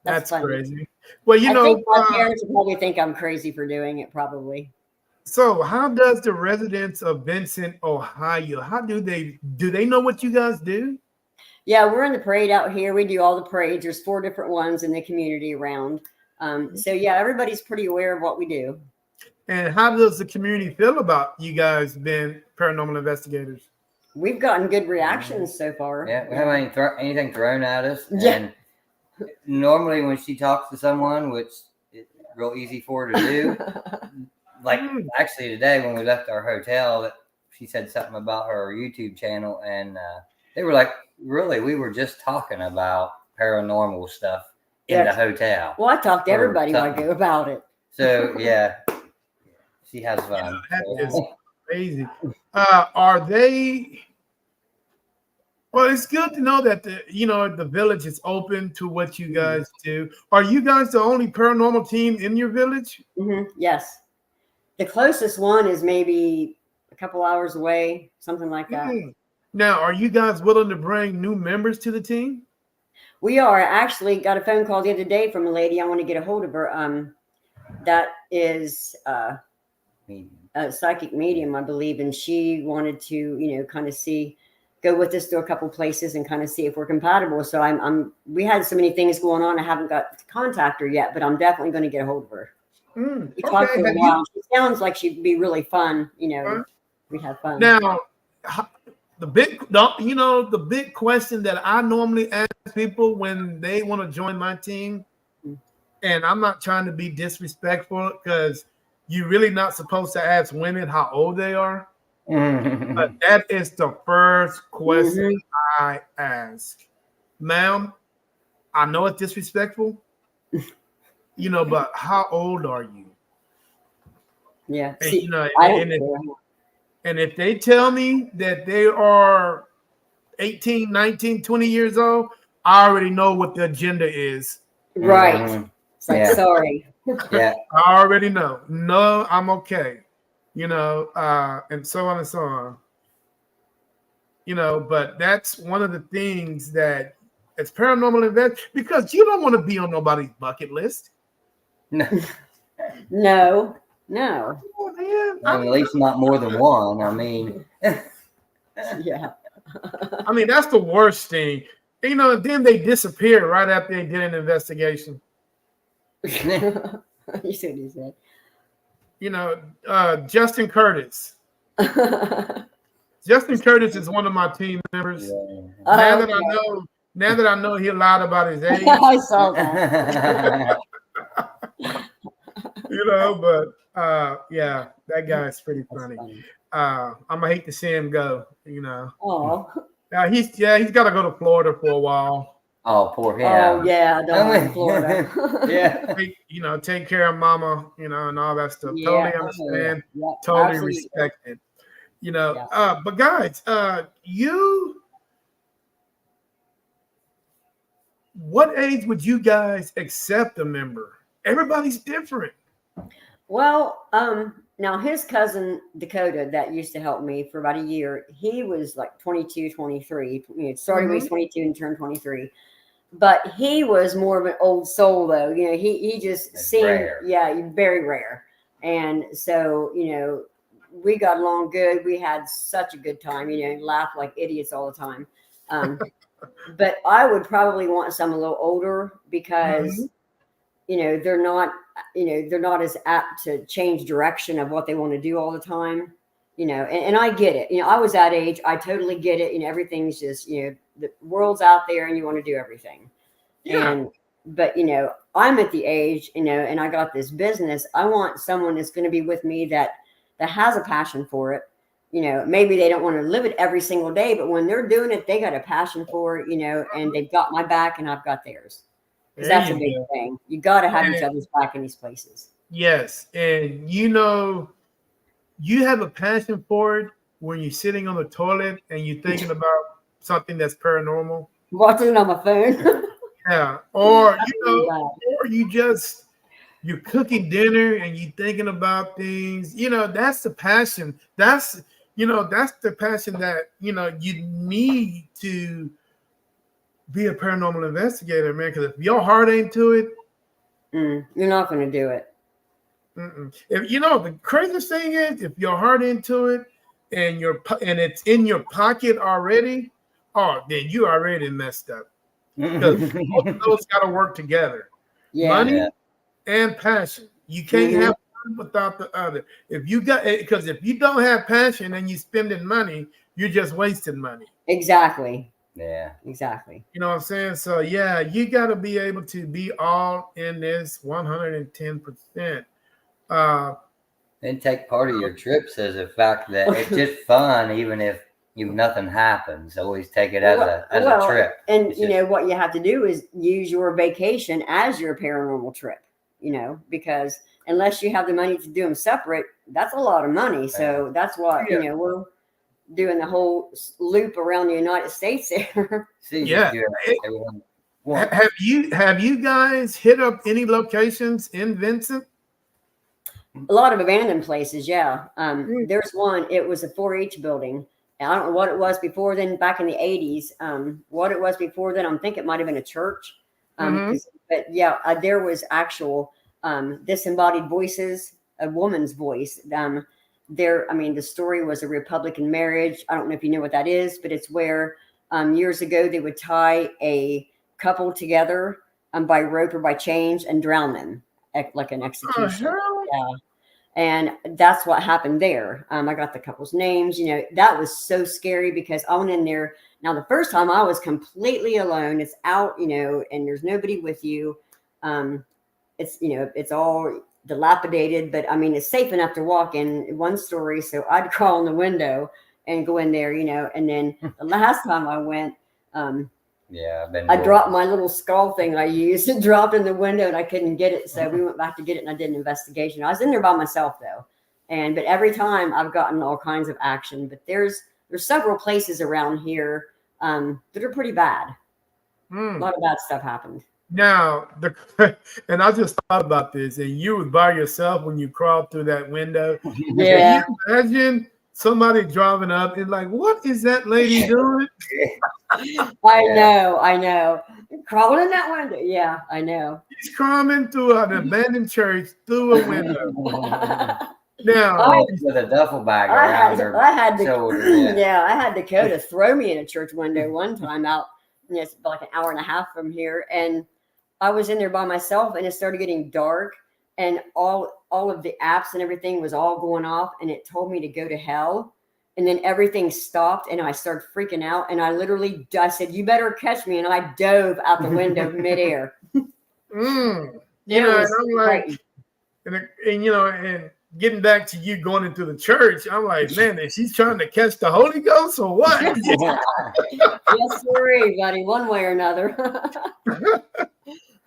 That's funny. crazy. Well, you I know, think my parents would probably think I'm crazy for doing it, probably. so how does the residents of Vincent, Ohio, how do they know what you guys do? Yeah, we're in the parade out here. We do all the parades. There's 4 different ones in the community around. So yeah, everybody's pretty aware of what we do. And how does the community feel about you guys being paranormal investigators? We've gotten good reactions so far. Yeah, we haven't anything thrown at us. Yeah. And normally when she talks to someone, which is real easy for her to do, like actually today when we left our hotel, she said something about her YouTube channel, and they were like, really, we were just talking about paranormal stuff in the hotel. Well, I talk to everybody when I go about it. So yeah, she has fun. That is crazy. Are they? Well, it's good to know that the village is open to what you guys do. Are you guys the only paranormal team in your village? Mm-hmm. Yes, the closest one is maybe a couple hours away, something like that. Now, are you guys willing to bring new members to the team? We are. I actually got a phone call the other day from a lady. I want to get a hold of her. That is a psychic medium, I believe, and she wanted to, kind of go with us to a couple places and kind of see if we're compatible. So we had so many things going on. I haven't got to contact her yet, but I'm definitely going to get a hold of her. We talked for a while. She sounds like she'd be really fun. We had fun. Now, the big question that I normally ask people when they want to join my team, and I'm not trying to be disrespectful because you're really not supposed to ask women how old they are. But that is the first question I ask. Ma'am, I know it's disrespectful, but how old are you? Yeah. And if they tell me that they are 18, 19, 20 years old, I already know what the agenda is. Right. It's like, sorry. Yeah. I already know. No, I'm okay. And so on and so on. But that's one of the things that it's paranormal event, because you don't want to be on nobody's bucket list. No. Oh, man. At least not more than one. I mean, yeah. I mean, that's the worst thing. Then they disappear right after they did an investigation. You see what he said. Justin Curtis. Justin Curtis is one of my team members. Now that I know he lied about his age. I saw that. But yeah, that guy's pretty funny. I'm gonna hate to see him go. Oh. He's got to go to Florida for a while. Oh, poor him. Oh yeah, don't like Florida. Yeah. Take care of mama, and all that stuff. Yeah, Totally understand. yeah, Totally absolutely. respect it. But guys, what age would you guys accept a member? Everybody's different. Well, now his cousin Dakota that used to help me for about a year, he was like 22, 23. Started when he was 22 and turned 23. But he was more of an old soul though. He just seemed rare. Very rare. And so, we got along good. We had such a good time, laugh like idiots all the time. But I would probably want some a little older because they're not as apt to change direction of what they want to do all the time, and I get it. I was that age. I totally get it. Everything's just, the world's out there and you want to do everything. Yeah. But I'm at the age, and I got this business. I want someone that's going to be with me that has a passion for it. Maybe they don't want to live it every single day, but when they're doing it, they got a passion for it, and they've got my back and I've got theirs. Because that's a big thing. You got to have each other's back in these places. Yes. And you have a passion for it when you're sitting on the toilet and you're thinking about something that's paranormal. Watching it on my phone. Yeah. Or, you're cooking dinner and you're thinking about things. That's the passion. That's the passion that, you need to be a paranormal investigator, man. Because if your heart ain't to it, you're not going to do it. If the craziest thing is, if your heart into it and it's in your pocket already, then you already messed up. Because those got to work together. Yeah. Money and passion. You can't have one without the other. Because if you don't have passion and you're spending money, you're just wasting money. Exactly. Yeah. Exactly. You know what I'm saying? So yeah, you got to be able to be all in this 110%. Then take part of your trips as a fact that it's just fun, even if nothing happens. Always take it as a trip. And what you have to do is use your vacation as your paranormal trip. Because unless you have the money to do them separate, that's a lot of money. So that's why we're doing the whole loop around the United States there. Have you guys hit up any locations in Vincent? A lot of abandoned places, yeah. There's one. It was a 4-H building. I don't know what it was before then. Back in the 80s, what it was before then, I think it might have been a church. But yeah, there was actual disembodied voices, a woman's voice. The story was a Republican marriage. I don't know if you know what that is, but it's where years ago they would tie a couple together by rope or by chains and drown them like an execution. Yeah. And that's what happened there. I got the couple's names. That was so scary because I went in there. Now, the first time I was completely alone. It's out, and there's nobody with you. It's all dilapidated, but it's safe enough to walk in. One story. So I'd crawl in the window and go in there, and then the last time I went, I dropped my little skull thing I used and dropped in the window and I couldn't get it. So we went back to get it and I did an investigation. I was in there by myself though. But every time I've gotten all kinds of action, but there's several places around here that are pretty bad. A lot of bad stuff happened. Now, and I just thought about this, and you were by yourself when you crawled through that window. Yeah. Can you imagine somebody driving up and like, what is that lady doing? I know. Crawling in that window. Yeah, I know. He's crawling through an abandoned church through a window. Now, with a duffel bag around her shoulder. I had Dakota throw me in a church window one time out. It's like an hour and a half from here, and I was in there by myself, and it started getting dark, and all all of the apps and everything was all going off, and it told me to go to hell. And then everything stopped, and I started freaking out. And I said, "You better catch me!" And I dove out the window midair. You It know, and was I'm like, and you know, and getting back to you going into the church, I'm like, man, is she trying to catch the Holy Ghost or what? Yes, sorry, buddy, one way or another.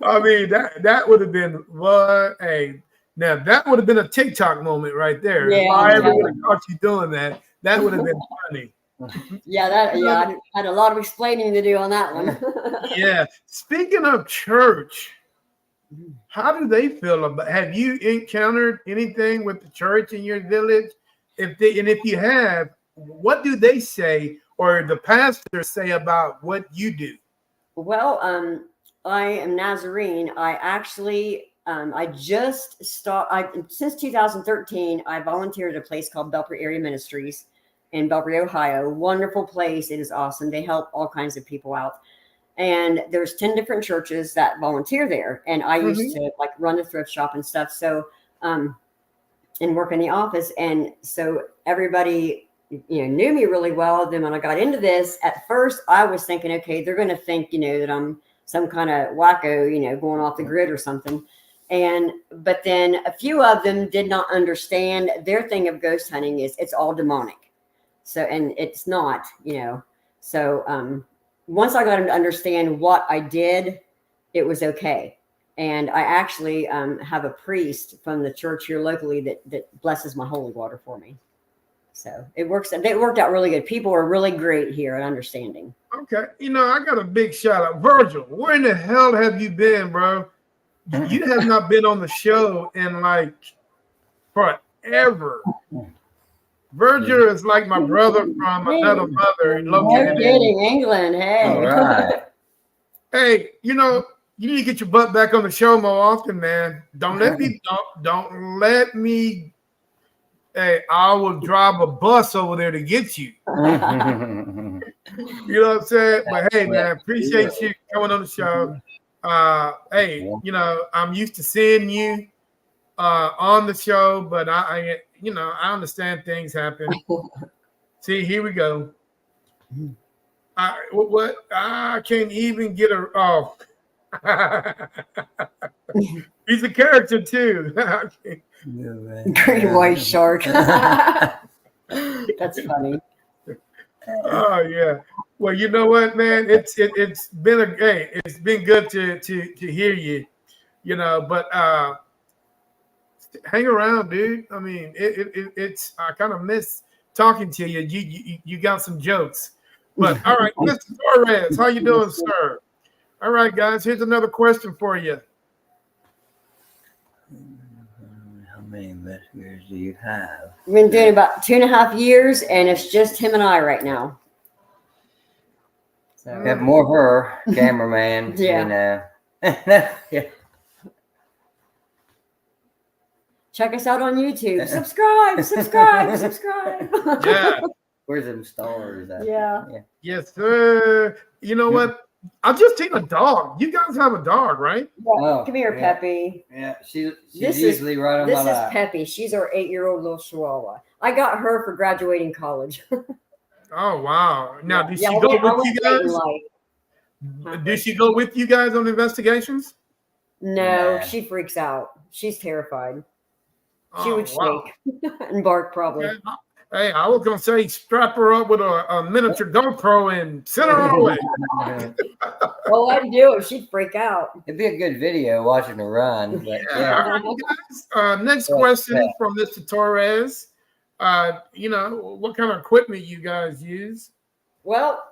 I mean, that would have been what a now that would have been a TikTok moment right there. If I ever would have caught you doing that, that would have been funny. I had a lot of explaining to do on that one. Yeah. Speaking of church, how do they feel about? Have you encountered anything with the church in your village? If you have, what do they say or the pastors say about what you do? Well, I am Nazarene. I actually, I just since 2013, I volunteered at a place called Belpre Area Ministries in Belpre, Ohio. Wonderful place. It is awesome. They help all kinds of people out. And there's 10 different churches that volunteer there. And I used to like run the thrift shop and stuff. So, and work in the office. And so everybody, knew me really well. Then when I got into this, at first I was thinking, okay, they're going to think, that I'm some kind of wacko, going off the grid or something. But then a few of them did not understand. Their thing of ghost hunting is it's all demonic. So, and it's not, so, once I got him to understand what I did, it was okay. And I actually have a priest from the church here locally that blesses my holy water for me. So it worked out really good. People are really great here at understanding. Okay. I got a big shout out. Virgil, where in the hell have you been, bro? You have not been on the show in like forever. Virgil is like my brother from another mother. No kidding, England. Hey. All right. Hey, you need to get your butt back on the show more often, man. Don't let me. Hey, I will drive a bus over there to get you. You know what I'm saying? But hey, man, appreciate you coming on the show. Hey, I'm used to seeing you on the show, but I understand things happen. See, here we go. I can't even get he's a character too. Great white shark. That's funny. Oh yeah. Well, you know what, man? It's been it's been good to hear you. But hang around, dude. I mean, it's I kind of miss talking to you. You got some jokes. But all right, Mr. Torres, how you doing, sir? All right, guys, here's another question for you. How many messengers do you have? We've been doing about 2.5 years, and it's just him and I right now. So. We have more her, cameraman. Yeah. Yeah. Check us out on YouTube. Subscribe. Yeah. Where's them stars at? Yeah. Yes, sir. You know what? I just seen a dog. You guys have a dog, right? Oh, come here, yeah. Peppy. Yeah, she's usually right on my lap. This is Peppy. She's our 8-year-old little Chihuahua. I got her for graduating college. Oh wow! Now, did she go with you guys? Did she go with you guys on investigations? No, Nah. she freaks out. She's terrified. She Oh, would wow. shake and bark probably. Hey, I was gonna say strap her up with a miniature GoPro and send her away. Well, I'd do it. She'd freak out. It'd be a good video watching her run. But Yeah. All right, guys. Next question from Mr. Torres. What kind of equipment you guys use? Well,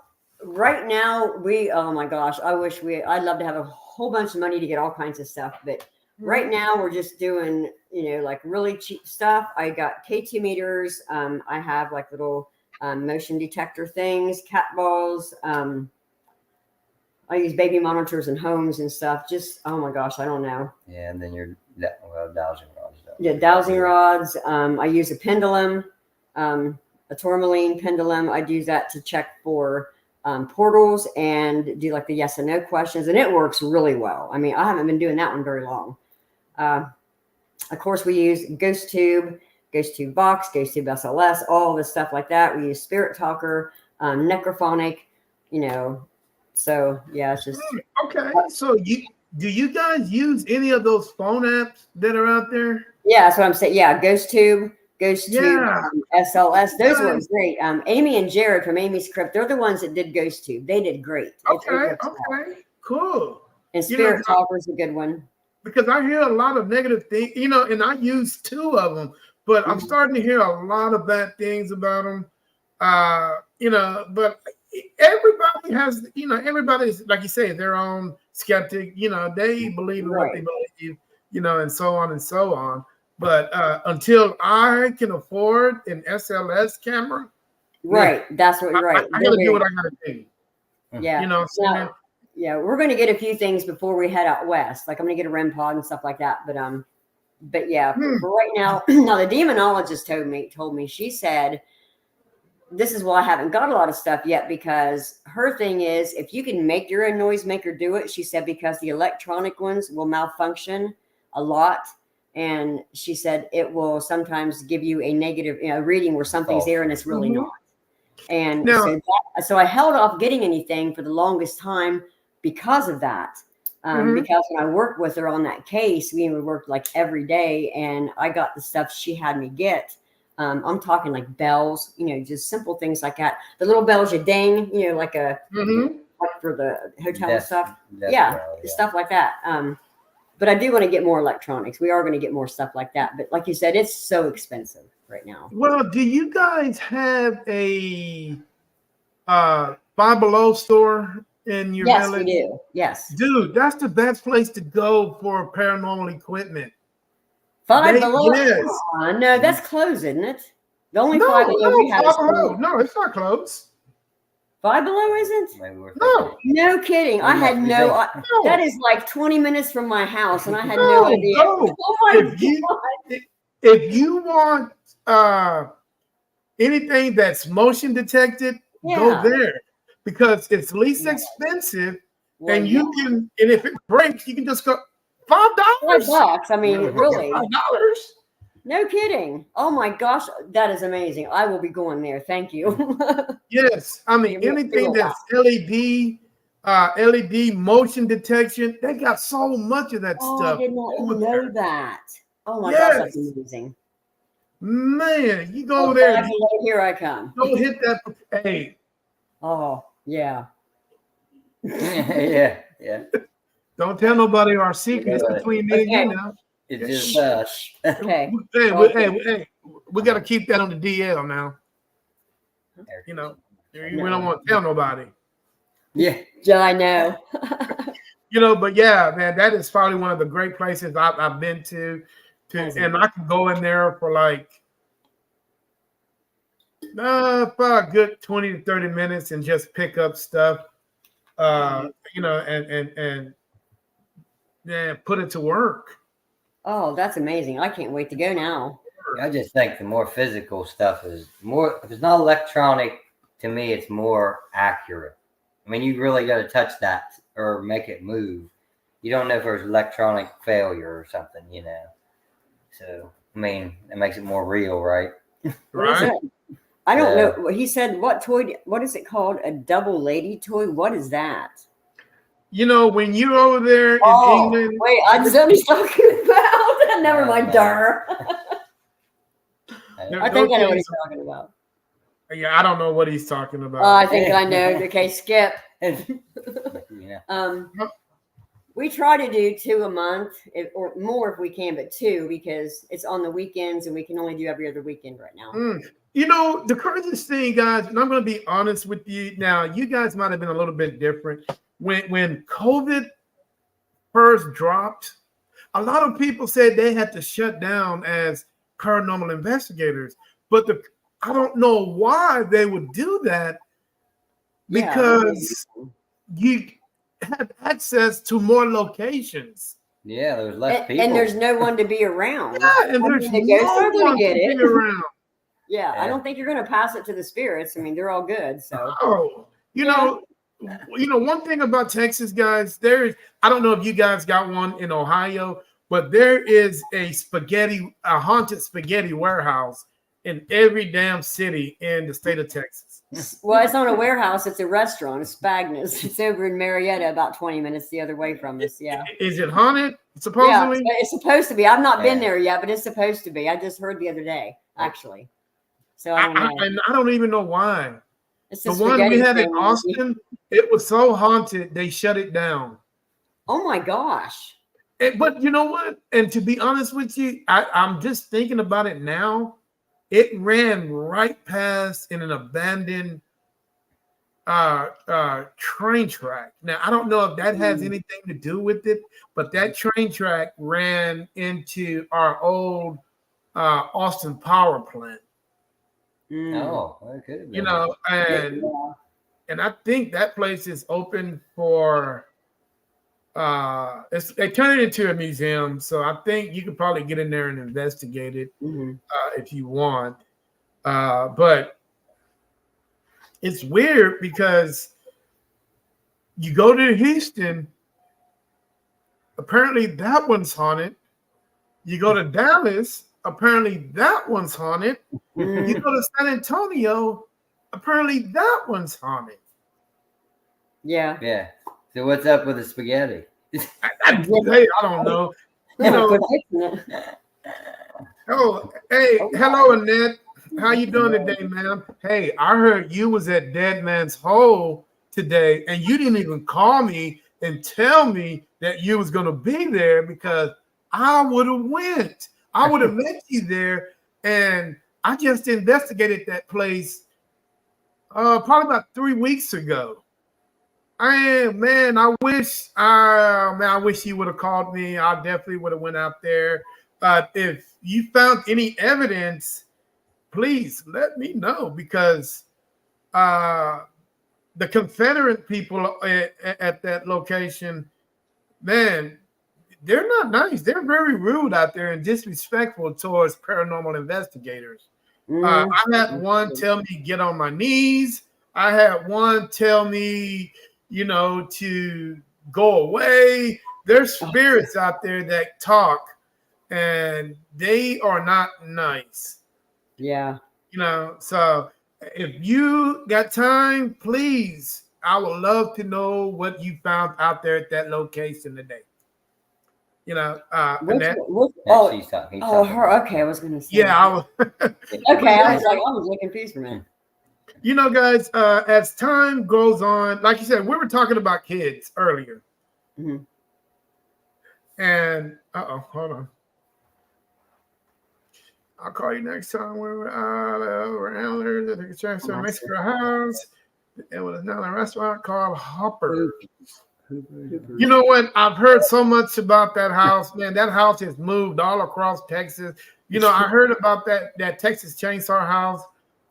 right now oh my gosh, I'd love to have a whole bunch of money to get all kinds of stuff, but right now we're just doing, like really cheap stuff. I got K2 meters. I have like little motion detector things, cat balls. I use baby monitors in homes and stuff. Just, oh my gosh, I don't know. Yeah, and then your dowsing rods. Yeah, dowsing rods. I use a pendulum, a tourmaline pendulum. I'd use that to check for portals and do like the yes and no questions. And it works really well. I mean, I haven't been doing that one very long. Of course, we use Ghost Tube Box, Ghost Tube SLS, all this stuff like that. We use Spirit Talker, Necrophonic, So yeah, it's just okay. So do you guys use any of those phone apps that are out there? Yeah, that's what I'm saying. Yeah, Ghost Tube, SLS. Those were great. Amy and Jared from Amy's Crypt, they're the ones that did Ghost Tube. They did great. Okay, cool. And Spirit Talker's a good one. Because I hear a lot of negative things, and I use 2 of them, but I'm starting to hear a lot of bad things about them. But everybody has, everybody's, like you say, their own skeptic. They believe in what they believe, and so on and so on. But until I can afford an SLS camera, that's what. I gotta do what I gotta do. Yeah, yeah, we're going to get a few things before we head out west. Like I'm going to get a REM pod and stuff like that. But yeah, for right now, now the demonologist told me, she said, this is why I haven't got a lot of stuff yet, because her thing is, if you can make your own noisemaker, do it. She said, because the electronic ones will malfunction a lot. And she said, it will sometimes give you a negative reading where something's there and it's really not. And so I held off getting anything for the longest time because of that. Because when I worked with her on that case, we would work like every day, and I got the stuff she had me get. I'm talking like bells, just simple things like that. The little bells you ding, like a like for the hotel stuff. Stuff like that. But I do want to get more electronics. We are going to get more stuff like that. But like you said, it's so expensive right now. Well, do you guys have a Five Below store in your village? Yes, we do. Yes. Dude, that's the best place to go for paranormal equipment. Five Below? Yes. No, that's closed, isn't it? The only Five Below we have is closed. No, it's not closed. Five Below isn't? No kidding. I had that is like 20 minutes from my house, and I had no idea. Oh my God. If you want anything that's motion detected, go there, because it's least expensive, and you can, and if it breaks, you can just go $5. $5. I mean, really. $5. No kidding. Oh my gosh, that is amazing. I will be going there. Thank you. Yes, I mean anything that's LED motion detection. They got so much of that stuff. I did not know that. Oh my gosh, that's amazing. Man, you go there. Here I come. Go hit that. Hey. Oh yeah. Yeah. Don't tell nobody our secrets between me and you now. It's just us. Okay. Hey, we got to keep that on the DL now. We don't want to tell nobody. Yeah, I know. But yeah, man, that is probably one of the great places I've been to, and I can go in there for like for a good 20 to 30 minutes and just pick up stuff, and put it to work. Oh, that's amazing. I can't wait to go now. I just think the more physical stuff is more, if it's not electronic, to me, it's more accurate. I mean, you really got to touch that or make it move. You don't know if there's electronic failure or something, So, I mean, it makes it more real, right? Right. I don't know. He said, what toy, what is it called? A double lady toy? What is that? When you're over there in England. Wait, I know what he's talking about. Never mind, I think I know what he's talking about. Yeah, I don't know what he's talking about. I think I know. Okay, skip. We try to do 2 a month, or more if we can, but 2 because it's on the weekends and we can only do every other weekend right now. The craziest thing, guys, and I'm going to be honest with you now, you guys might have been a little bit different. When COVID first dropped, a lot of people said they had to shut down as paranormal investigators, but I don't know why they would do that, because you have access to more locations. Yeah, there's less people. And there's no one to be around. Yeah, and there's no one to be around. Yeah, I don't think you're going to pass it to the spirits. I mean, they're all good. So, one thing about Texas, guys, I don't know if you guys got one in Ohio, but there is a haunted spaghetti warehouse in every damn city in the state of Texas. Well, it's not a warehouse; it's a restaurant. It's Spagna's. It's over in Marietta, about 20 minutes the other way from us. Yeah. Is it haunted? Yeah, Supposedly, it's supposed to be. I've not been there yet, but it's supposed to be. I just heard the other day, actually. So I don't know. I don't even know why. It's The one we spaghetti had in thing. Austin, it was so haunted they shut it down. Oh my gosh. But you know what? And to be honest with you, I'm just thinking about it now. It ran right past in an abandoned train track. Now, I don't know if that has anything to do with it, but that train track ran into our old Austin power plant. Oh, that could have been. You know, and I think that place is open for they turn it into a museum, so I think you could probably get in there and investigate it if you want. But it's weird because you go to Houston, apparently that one's haunted. You go to Dallas, apparently that one's haunted. You go to San Antonio, apparently that one's haunted. Yeah. Yeah. So what's up with the spaghetti? I don't know. You know. Hello, Annette. How you doing today, ma'am? Hey, I heard you was at Dead Man's Hole today, and you didn't even call me and tell me that you was gonna be there because I would have went. I would have met you there, and I just investigated that place probably about 3 weeks ago. I wish you would have called me. I definitely would have went out there. If you found any evidence, please let me know because the Confederate people at that location, man, they're not nice. They're very rude out there and disrespectful towards paranormal investigators. I had one tell me get on my knees. I had one tell me, to go away. There's spirits out there that talk, and they are not nice. Yeah. So if you got time, please, I would love to know what you found out there at that location today. Her. Okay, I was gonna say. Yeah, I was. Okay, I was like, I was really confused for a minute. Guys, as time goes on, like you said, we were talking about kids earlier. And hold on. I'll call you next time. We're around there. They can transfer Mexico house. It was another restaurant called Hopper. You know what? I've heard so much about that house. Man, that house has moved all across Texas. I heard about that Texas Chainsaw House.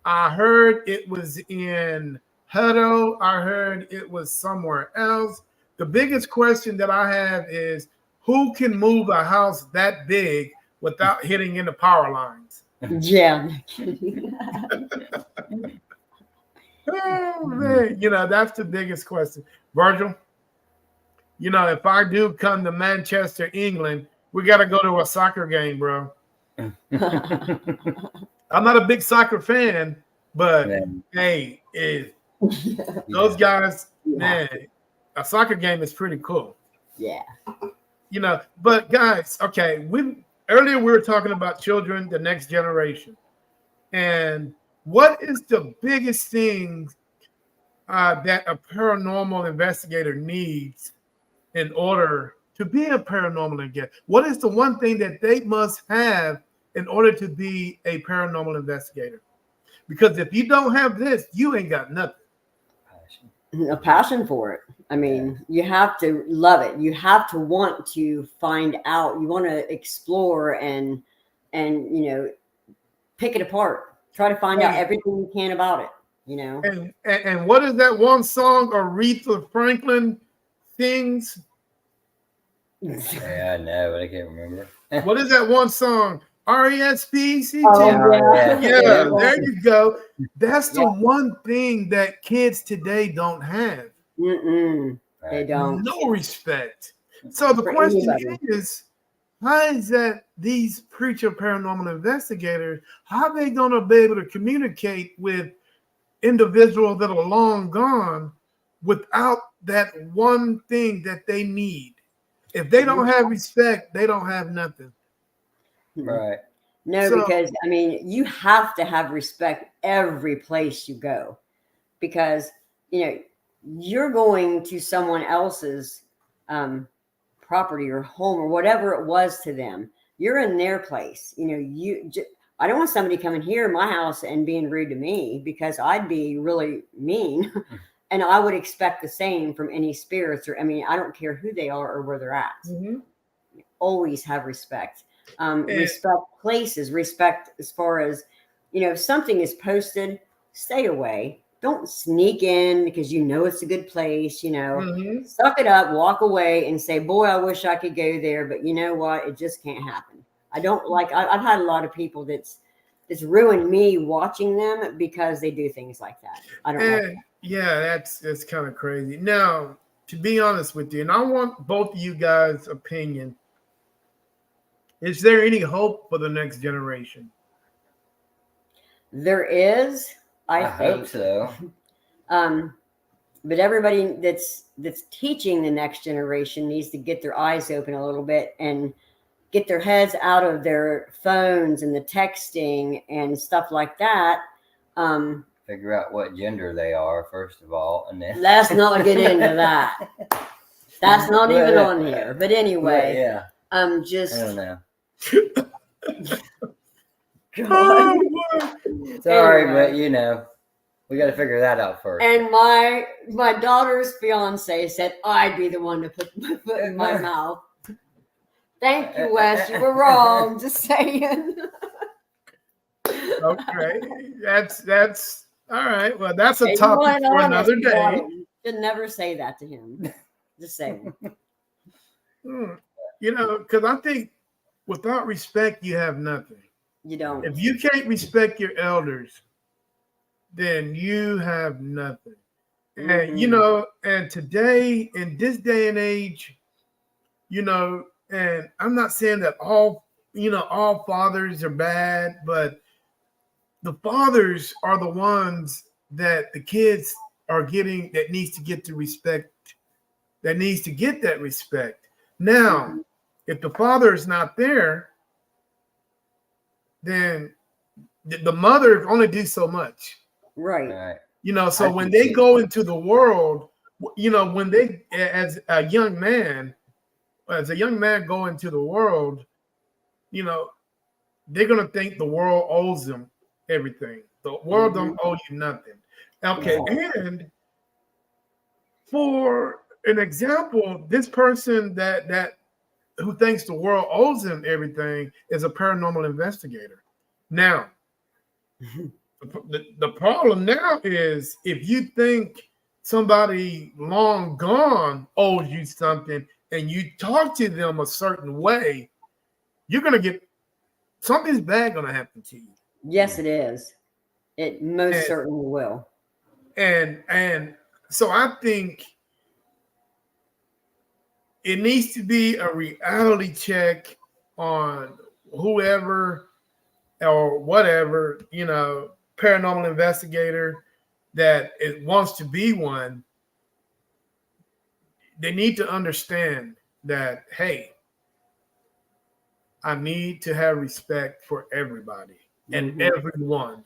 I heard it was in Hutto. I heard it was somewhere else. The biggest question that I have is who can move a house that big without hitting into power lines? Yeah. Oh, man. That's the biggest question. Virgil, if I do come to Manchester, England, we got to go to a soccer game, bro. I'm not a big soccer fan, but hey, those guys, man, a soccer game is pretty cool. Yeah. But guys, okay, earlier we were talking about children, the next generation. And what is the biggest thing that a paranormal investigator needs in order to be a paranormal investigator? What is the one thing that they must have in order to be a paranormal investigator? Because if you don't have this, you ain't got nothing. A passion for it. I mean, you have to love it. You have to want to find out. You want to explore and pick it apart. Try to find out everything you can about it. And what is that one song Aretha Franklin sings? Yeah, I know, but I can't remember. What is that one song? RESPCT. Yeah, there you go. That's the one thing that kids today don't have. They don't. No respect. So the question is, how is that these preacher paranormal investigators, how are they going to be able to communicate with individuals that are long gone without that one thing that they need? If they don't have respect, they don't have nothing. Right. No, So- because I mean, you have to have respect every place you go, because you're going to someone else's property or home or whatever it was to them. You're in their place. I don't want somebody coming here in my house and being rude to me, because I'd be really mean. And I would expect the same from any spirits, or I don't care who they are or where they're at. Mm-hmm. Always have respect. Respect places, respect as far as, if something is posted, stay away. Don't sneak in because it's a good place, Mm-hmm. Suck it up, walk away and say, boy, I wish I could go there, but you know what? It just can't happen. I don't like, I've had a lot of people that's ruined me watching them because they do things like that. I don't like that. Yeah, that's kind of crazy. Now, to be honest with you, and I want both of you guys' opinion, is there any hope for the next generation? There is, I think. Hope so. But everybody that's teaching the next generation needs to get their eyes open a little bit and get their heads out of their phones and the texting and stuff like that. Figure out what gender they are, first of all, and then Let's not get into that. That's not even on here. But anyway, yeah, just I don't know. God. Sorry, Anyway. but we got to figure that out first. And my daughter's fiance said I'd be the one to put my foot in my mouth. Thank you, Wes. You were wrong. Just saying. Okay, that's all right. Well, that's a And you topic want for honest, another you day. got it. Should never say that to him. Just saying. Because I think without respect, you have nothing. You don't. If you can't respect your elders, then you have nothing. And and today, in this day and age, and I'm not saying that all fathers are bad, but the fathers are the ones that the kids are getting, that needs to get the respect, that needs to get that respect. Now, if the father is not there, then the mother only do so much. Right. So when they go into the world, when they, as a young man go into the world, they're going to think the world owes them everything. The world don't owe you nothing. Okay. And for an example, this person that who thinks the world owes him everything is a paranormal investigator. Now, the problem now is, if you think somebody long gone owes you something and you talk to them a certain way, you're going to get something's bad going to happen to you. Yes, it is. It most certainly will. And so I think it needs to be a reality check on whoever or whatever, paranormal investigator that it wants to be one. They need to understand that, hey, I need to have respect for everybody and everyone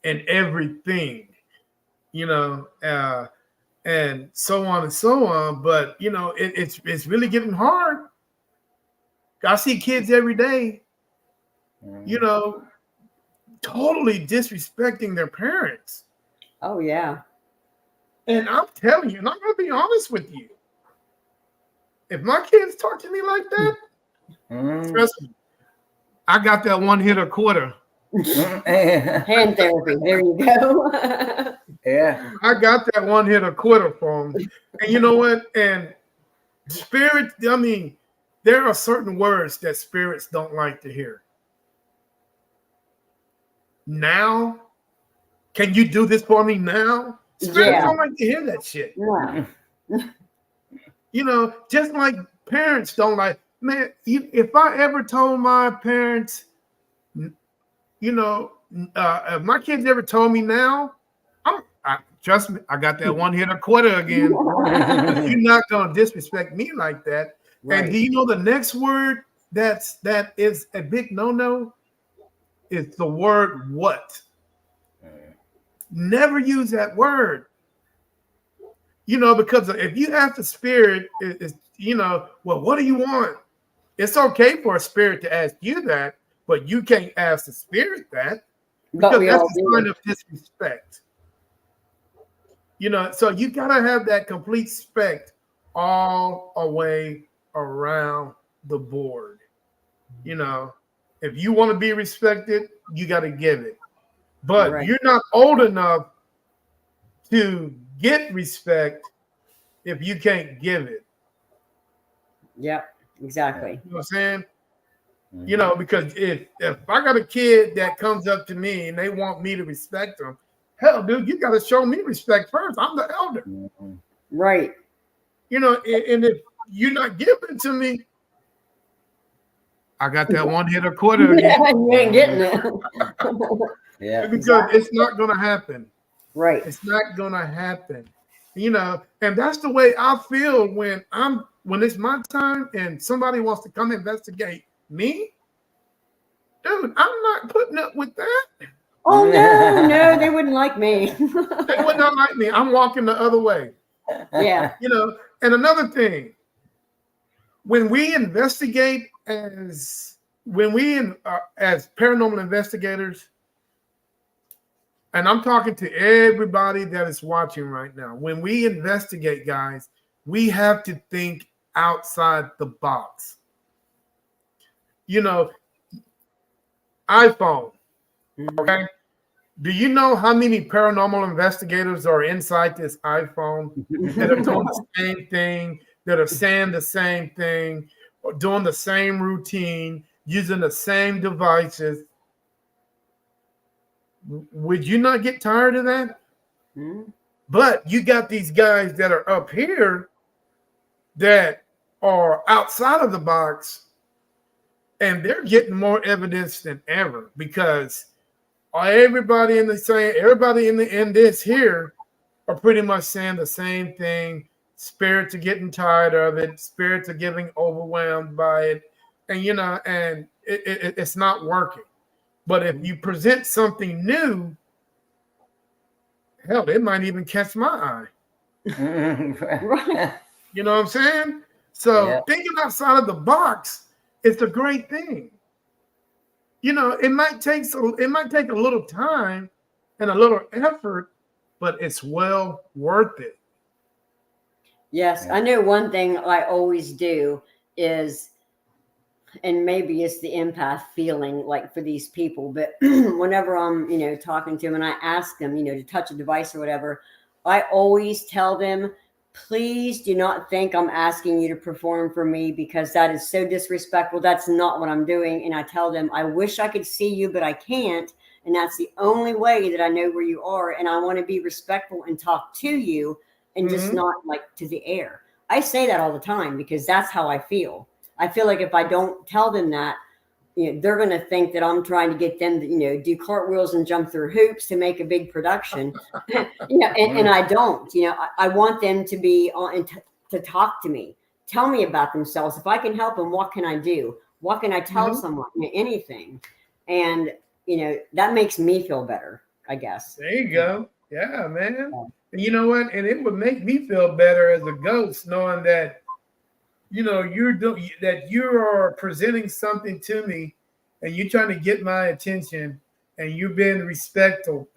and everything, and so on and so on. But it's really getting hard. I see kids every day, totally disrespecting their parents. Oh yeah. And I'm telling you, and I'm gonna be honest with you. If my kids talk to me like that, trust me, I got that one hit a quarter. Hand therapy. There you go. Yeah. I got that one hit a quarter for them. And you know what? And spirit, there are certain words that spirits don't like to hear. Now, can you do this for me now? Spirits don't like to hear that shit. No. Just like parents don't like, man, if I ever told my parents, if my kids ever told me now, trust me, I got that one hit a quarter again. You're not gonna disrespect me like that. Right. And do you know the next word that is a big no-no? Is the word what? Never use that word. Because if you ask the spirit, well, what do you want? It's okay for a spirit to ask you that, but you can't ask the spirit that because that's a sign of disrespect. So you gotta have that complete respect all the way around the board. If you want to be respected, you got to give it. But you're not old enough to get respect if you can't give it. Yep, exactly. You know what I'm saying? Because if I got a kid that comes up to me and they want me to respect them, hell, dude, you got to show me respect first. I'm the elder. Right. And if you're not giving to me, I got that one hit a quarter again. You ain't getting it. Yeah. Because it's not going to happen. Right. It's not going to happen. And that's the way I feel when it's my time and somebody wants to come investigate me. Dude, I'm not putting up with that. Oh, no, they wouldn't like me. They would not like me. I'm walking the other way. Yeah. And another thing, when we investigate as paranormal investigators, and I'm talking to everybody that is watching right now, when we investigate, guys, we have to think outside the box. iPhone, okay? Do you know how many paranormal investigators are inside this iPhone that are doing the same thing, that are saying the same thing, or doing the same routine, using the same devices? Would you not get tired of that? Mm-hmm. But you got these guys that are up here that are outside of the box, and they're getting more evidence than ever because everybody in this here are pretty much saying the same thing. Spirits are getting tired of it. Spirits are getting overwhelmed by it, and it's not working. But if you present something new, hell, it might even catch my eye. Right. You know what I'm saying? So thinking outside of the box is a great thing. It might take a little time and a little effort, but it's well worth it. Yes, I know one thing I always do is, and maybe it's the empath feeling like for these people, but whenever I'm, talking to them and I ask them, to touch a device or whatever, I always tell them, please do not think I'm asking you to perform for me because that is so disrespectful. That's not what I'm doing. And I tell them, I wish I could see you, but I can't. And that's the only way that I know where you are. And I want to be respectful and talk to you and just not like to the air. I say that all the time because that's how I feel. I feel like if I don't tell them that, they're going to think that I'm trying to get them to, do cartwheels and jump through hoops to make a big production. And I don't. I want them to be on to talk to me, tell me about themselves. If I can help them, what can I do? What can I tell someone? Anything. And that makes me feel better, I guess. There you go. Yeah, man. And you know what? And it would make me feel better as a ghost knowing that you are presenting something to me and you're trying to get my attention and you're being respectable.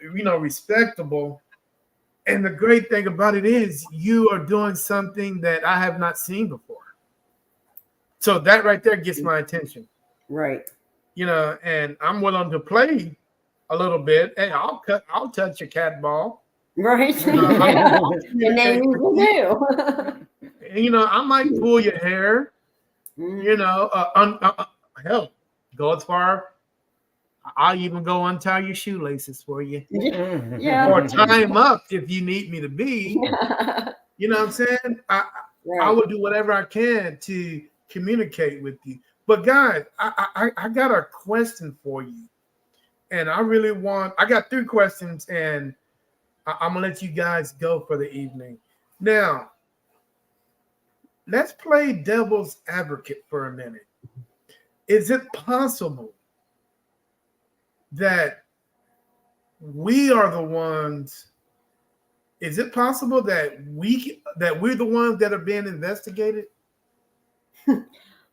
And the great thing about it is you are doing something that I have not seen before. So that right there gets my attention. Right. And I'm willing to play a little bit. Hey, I'll touch a cat ball. Right. And then you do. I might pull your hair. Hell, go as far. I'll even go untie your shoelaces for you. Yeah. Or tie them up if you need me to be. You know what I'm saying? I would do whatever I can to communicate with you. But guys, I got a question for you. And I got 3 questions, and I'm gonna let you guys go for the evening. Now, let's play devil's advocate for a minute. Is it possible that we are the ones? Is it possible that we're the ones that are being investigated?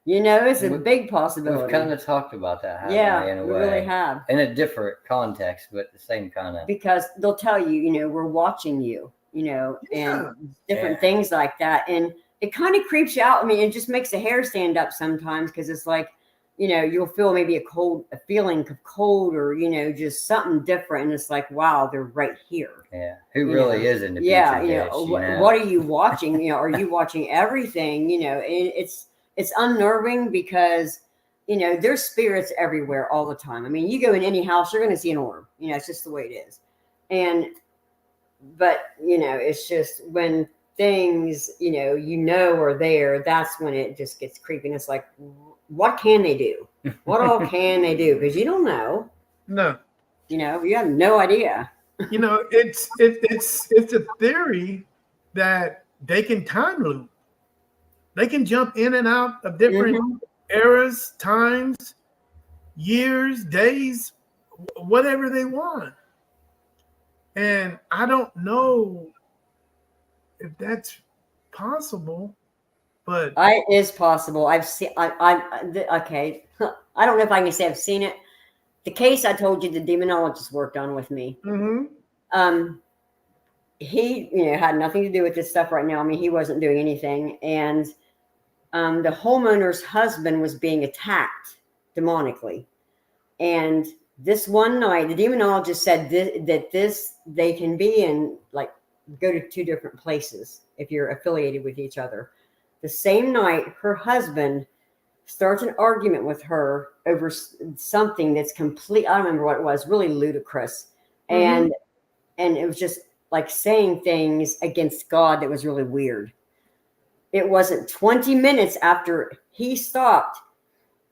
It's a big possibility. We've kind of talked about that, haven't we, in a we way? really have. In a different context, but the same kind of. Because they'll tell you, we're watching you, and different things like that. And it kind of creeps you out. I mean, it just makes the hair stand up sometimes, because it's like, you'll feel maybe a feeling of cold, or, just something different. And it's like, wow, they're right here. Yeah. Who really is in the future? Yeah. What are you watching? Are you watching everything? It's unnerving, because, there's spirits everywhere all the time. I mean, you go in any house, you're going to see an orb. It's just the way it is. But it's just when things, are there, that's when it just gets creepy. And it's like, what can they do? What all can they do? Because you don't know. No. You have no idea. It's a theory that they can time loop. They can jump in and out of different eras, times, years, days, whatever they want. And I don't know if that's possible, but it's possible. I've seen. Okay. I don't know if I can say I've seen it. The case I told you the demonologist worked on with me. He, had nothing to do with this stuff right now. I mean, he wasn't doing anything, and the homeowner's husband was being attacked demonically. And this one night, the demonologist said that they can be in, like, go to 2 different places if you're affiliated with each other. The same night, her husband starts an argument with her over something that's I don't remember what it was, really ludicrous. And it was just like saying things against God that was really weird. It wasn't 20 minutes after he stopped.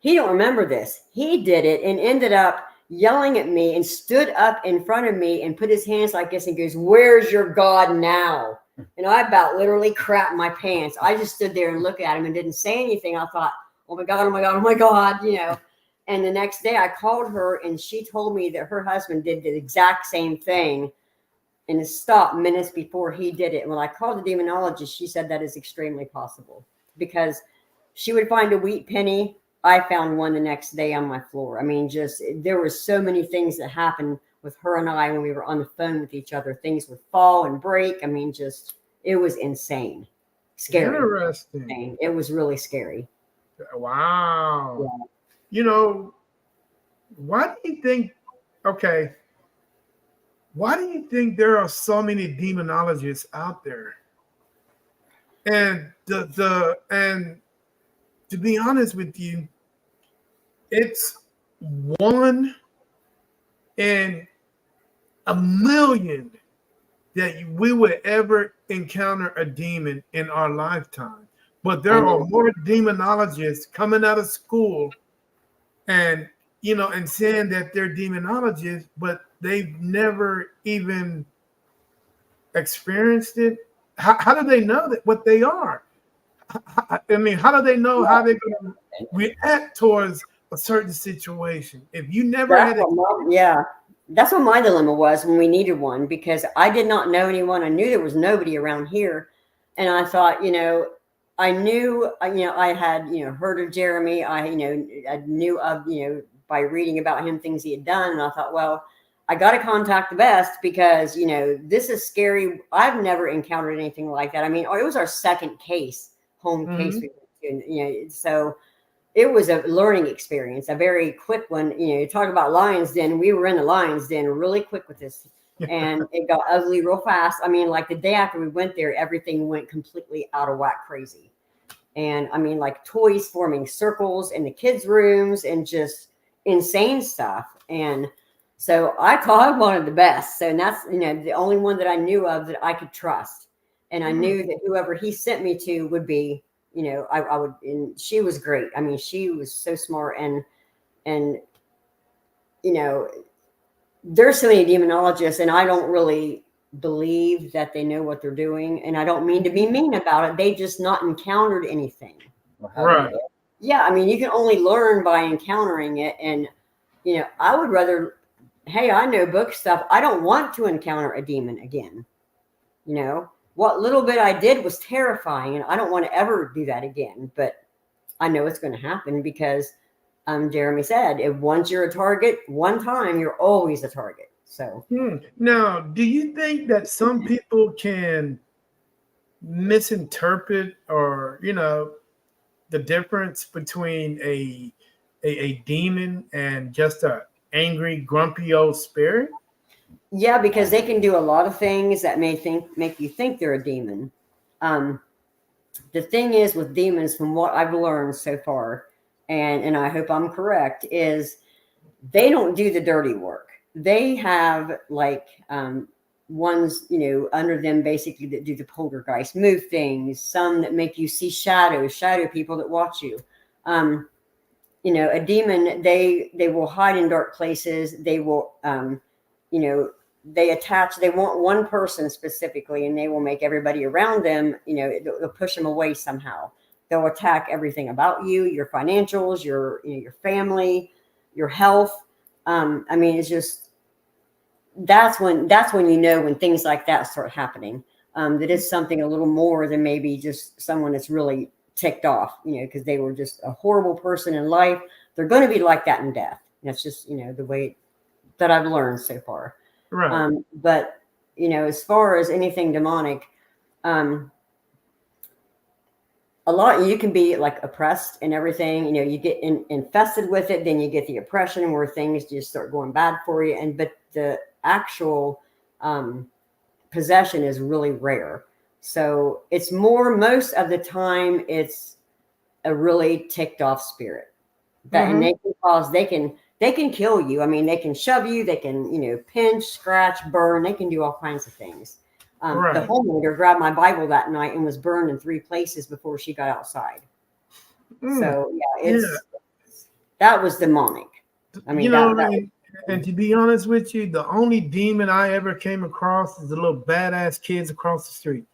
He don't remember this. He did it and ended up yelling at me and stood up in front of me and put his hands like this and goes, "Where's your God now?" And I about literally crapped my pants. I just stood there and looked at him and didn't say anything. I thought, oh my God, oh my God, oh my God, And the next day I called her, and she told me that her husband did the exact same thing, and it stopped minutes before he did it. And when I called the demonologist, she said that is extremely possible, because she would find a wheat penny. I found one the next day on my floor. I mean, there were so many things that happened with her and I when we were on the phone with each other. Things would fall and break. I mean, it was insane. Scary. Interesting. It was really scary. Wow. Yeah. Why do you think, why do you think there are so many demonologists out there? And and to be honest with you, it's 1 in a million that we would ever encounter a demon in our lifetime. But there are more demonologists coming out of school and saying that they're demonologists, but they've never even experienced it. How do they know what they are? I mean, how do they know how they're going to react towards a certain situation if you never had it? That's what my dilemma was when we needed one, because I did not know anyone. I knew there was nobody around here, and I thought, I knew, I had, heard of Jeremy. I knew of, by reading about him, things he had done, and I thought, well, I got to contact the best, because this is scary. I've never encountered anything like that. I mean, it was our second home case we went to, so it was a learning experience, a very quick one. You talk about Lion's Den. We were in the Lion's Den really quick with this, and it got ugly real fast. I mean, like the day after we went there, everything went completely out of whack, crazy. And I mean, like toys forming circles in the kids' rooms and just insane stuff. And so I wanted the best. So that's, the only one that I knew of that I could trust. And I knew that whoever he sent me to would be, I would, and she was great. I mean, she was so smart, and there's so many demonologists, and I don't really believe that they know what they're doing. And I don't mean to be mean about it. They just not encountered anything. Right. Yeah. I mean, you can only learn by encountering it. And, I would rather, hey, I know book stuff. I don't want to encounter a demon again. What little bit I did was terrifying, and I don't want to ever do that again. But I know it's going to happen because Jeremy said, if once you're a target, one time, you're always a target. So now, do you think that some people can misinterpret or the difference between a demon and just a angry, grumpy old spirit? Yeah, because they can do a lot of things that make you think they're a demon. The thing is with demons, from what I've learned so far, and I hope I'm correct, is they don't do the dirty work. They have ones, under them basically that do the poltergeist, move things, some that make you see shadow people that watch you. A demon, they will hide in dark places. They will, they want one person specifically, and they will make everybody around them, they'll push them away somehow. They'll attack everything about you, your financials, your family, your health. I mean, it's just, that's when when things like that start happening. That is something a little more than maybe just someone that's really ticked off, because they were just a horrible person in life. They're going to be like that in death. That's just, the way that I've learned so far. Right. But, as far as anything demonic, a lot, you can be like oppressed and everything, you get infested with it, then you get the oppression where things just start going bad for you. But the actual possession is really rare. So it's most of the time, it's a really ticked off spirit that, and they can kill you. I mean, they can shove you, they can, pinch, scratch, burn, they can do all kinds of things. Right. The homemaker grabbed my Bible that night and was burned in 3 places before she got outside. So yeah, that was demonic. I mean, and to be honest with you, the only demon I ever came across is the little badass kids across the street.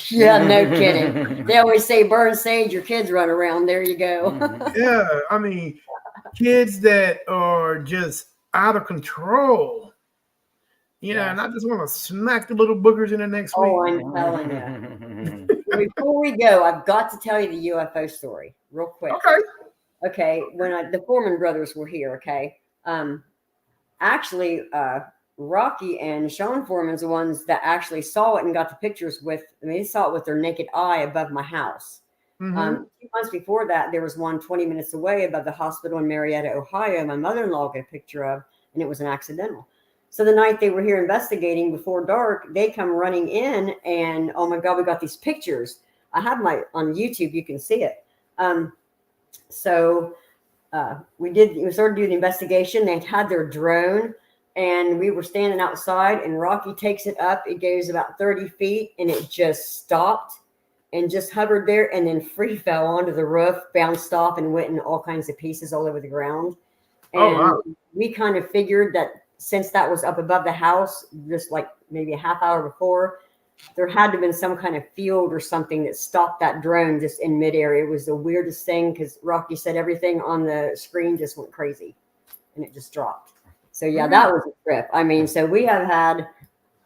Yeah, no kidding. They always say burn sage, your kids run around. There you go. Yeah, I mean, kids that are just out of control. And I just want to smack the little boogers in the next week. Oh, I'm telling you. Before we go, I've got to tell you the UFO story real quick. Okay. When the Foreman brothers were here, okay. Actually, Rocky and Sean Foreman's the ones that actually saw it and got the pictures with. I mean, they saw it with their naked eye above my house. 2 months before that, there was one 20 minutes away above the hospital in Marietta, Ohio. My mother-in-law got a picture of, and it was an accidental. So the night they were here investigating before dark, they come running in, and oh my God, we got these pictures. I have on YouTube, you can see it. We started doing the investigation. They had their drone, and we were standing outside, and Rocky takes it up. It goes about 30 feet, and it just stopped and just hovered there, and then free fell onto the roof, bounced off, and went in all kinds of pieces all over the ground. And we kind of figured that since that was up above the house, just like maybe a half hour before, there had to have been some kind of field or something that stopped that drone just in midair. It was the weirdest thing, because Rocky said everything on the screen just went crazy and it just dropped. So yeah, that was a trip. I mean, so we have had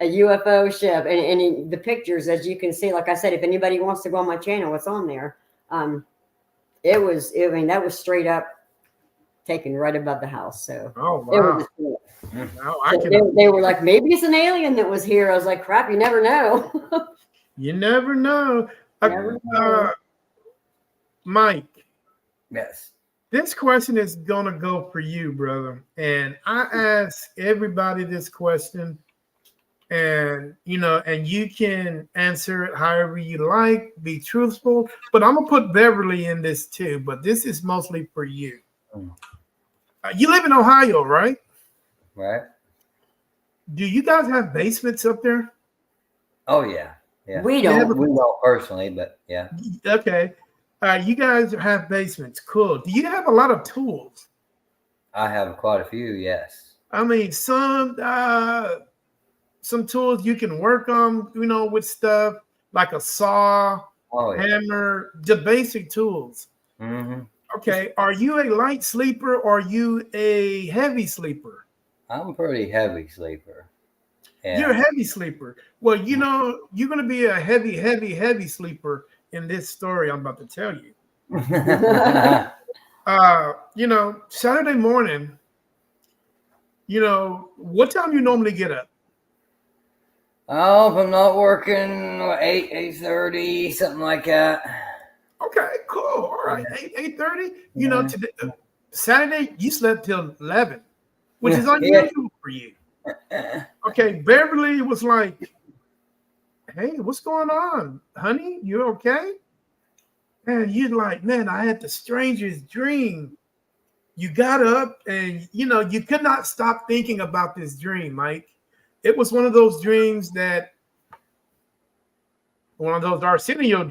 a UFO ship, and in the pictures, as you can see, like I said, if anybody wants to go on my channel, it's on there. That was straight up taken right above the house. So it was just cool. They were like, maybe it's an alien that was here. I was like, crap, you never know. You never know. Mike. Yes. This question is going to go for you, brother. And I ask everybody this question, and you can answer it however you like, be truthful. But I'm going to put Beverly in this too, but this is mostly for you. You live in Ohio, right? Right. Do you guys have basements up there? Oh yeah. We don't. We don't personally, but yeah. Okay. You guys have basements. Cool. Do you have a lot of tools? I have quite a few, yes. I mean, some tools you can work on, with stuff like a saw, Oh, yeah. hammer, the basic tools. Mm-hmm. Okay. Are you a light sleeper or are you a heavy sleeper? I'm a pretty heavy sleeper. You're a Yeah. heavy sleeper. Well, you're going to be a heavy, heavy, heavy sleeper in this story I'm about to tell you. Saturday morning, what time you normally get up? Oh, if I'm not working, 8:30, something like that. Okay, cool. All right, 8:30. Today, Saturday you slept till 11, which is unusual for you. Okay, Beverly was like, "Hey, what's going on, honey? You okay?" And you're like, "Man, I had the strangest dream." You got up and you could not stop thinking about this dream, Mike. It was one of those dreams that one of those Arsenio,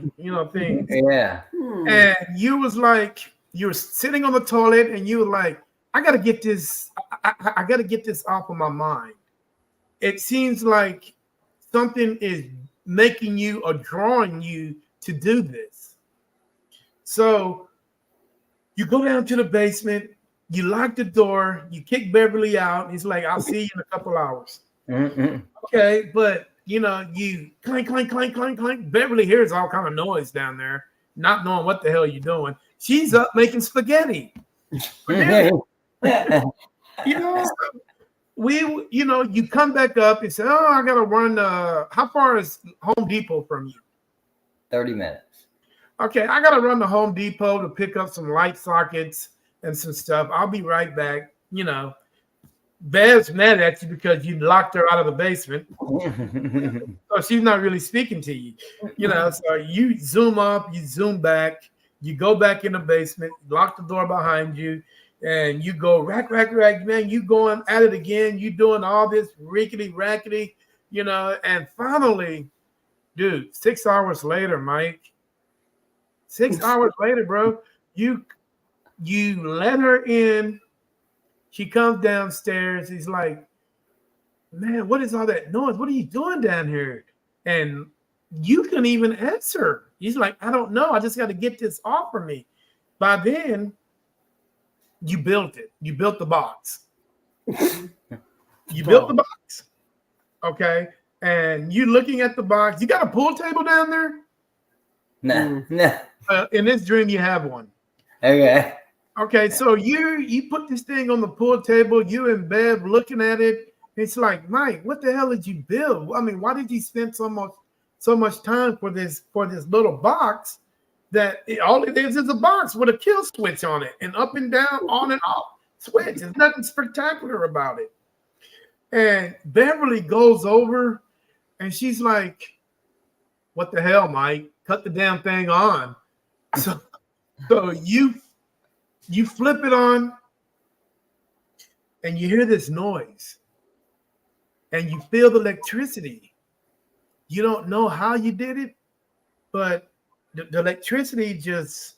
things. Yeah. And you were sitting on the toilet and you were like, I gotta get this, I gotta get this off of my mind. It seems like something is making you or drawing you to do this. So you go down to the basement, you lock the door, you kick Beverly out. He's like, I'll see you in a couple hours. Mm-mm. Okay, but you clank, clank, clank, clank, clank. Beverly hears all kind of noise down there, not knowing what the hell you're doing. She's up making spaghetti. You come back up and say, "Oh, I gotta run." How far is Home Depot from you? 30 minutes. Okay, I gotta run to Home Depot to pick up some light sockets and some stuff. I'll be right back. Bev's mad at you because you locked her out of the basement. So she's not really speaking to you. So you zoom up, you zoom back, you go back in the basement, lock the door behind you, and you go rack, man, you going at it again, you doing all this rickety, rackety, and finally, dude, 6 hours later, Mike, 6 hours later, bro, you let her in. She comes downstairs. He's like, man, what is all that noise? What are you doing down here? And you couldn't even answer. He's like, I don't know. I just got to get this off of me. By then, you built it. You built the box. You built the box. Okay. And you looking at the box. You got a pool table down there? No. In this dream, you have one. Okay. Okay, so you put this thing on the pool table, you and Bev looking at it. It's like, Mike, what the hell did you build? I mean, why did you spend so much time for this little box that all it is a box with a kill switch on it and up and down, on and off switch. There's nothing spectacular about it. And Beverly goes over and she's like, what the hell, Mike? Cut the damn thing on. So you flip it on and you hear this noise and you feel the electricity. You don't know how you did it, but the electricity just,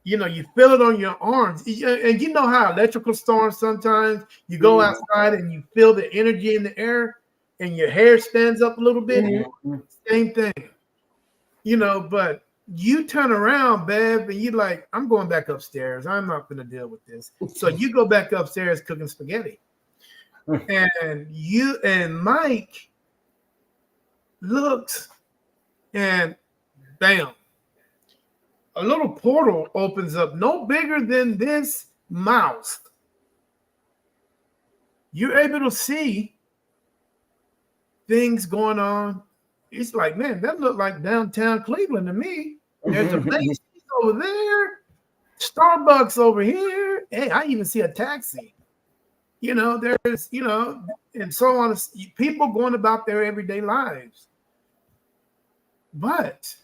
you feel it on your arms. And you know how electrical storms sometimes you go outside and you feel the energy in the air and your hair stands up a little bit. Mm-hmm. Same thing, but you turn around, Bev, and you're like, I'm going back upstairs. I'm not going to deal with this. So you go back upstairs cooking spaghetti. And you and Mike looks and bam, a little portal opens up no bigger than this mouse. You're able to see things going on. It's like, man, that looked like downtown Cleveland to me. There's a Macy's over there, Starbucks over here. Hey, I even see a taxi. There's, and so on. People going about their everyday lives. But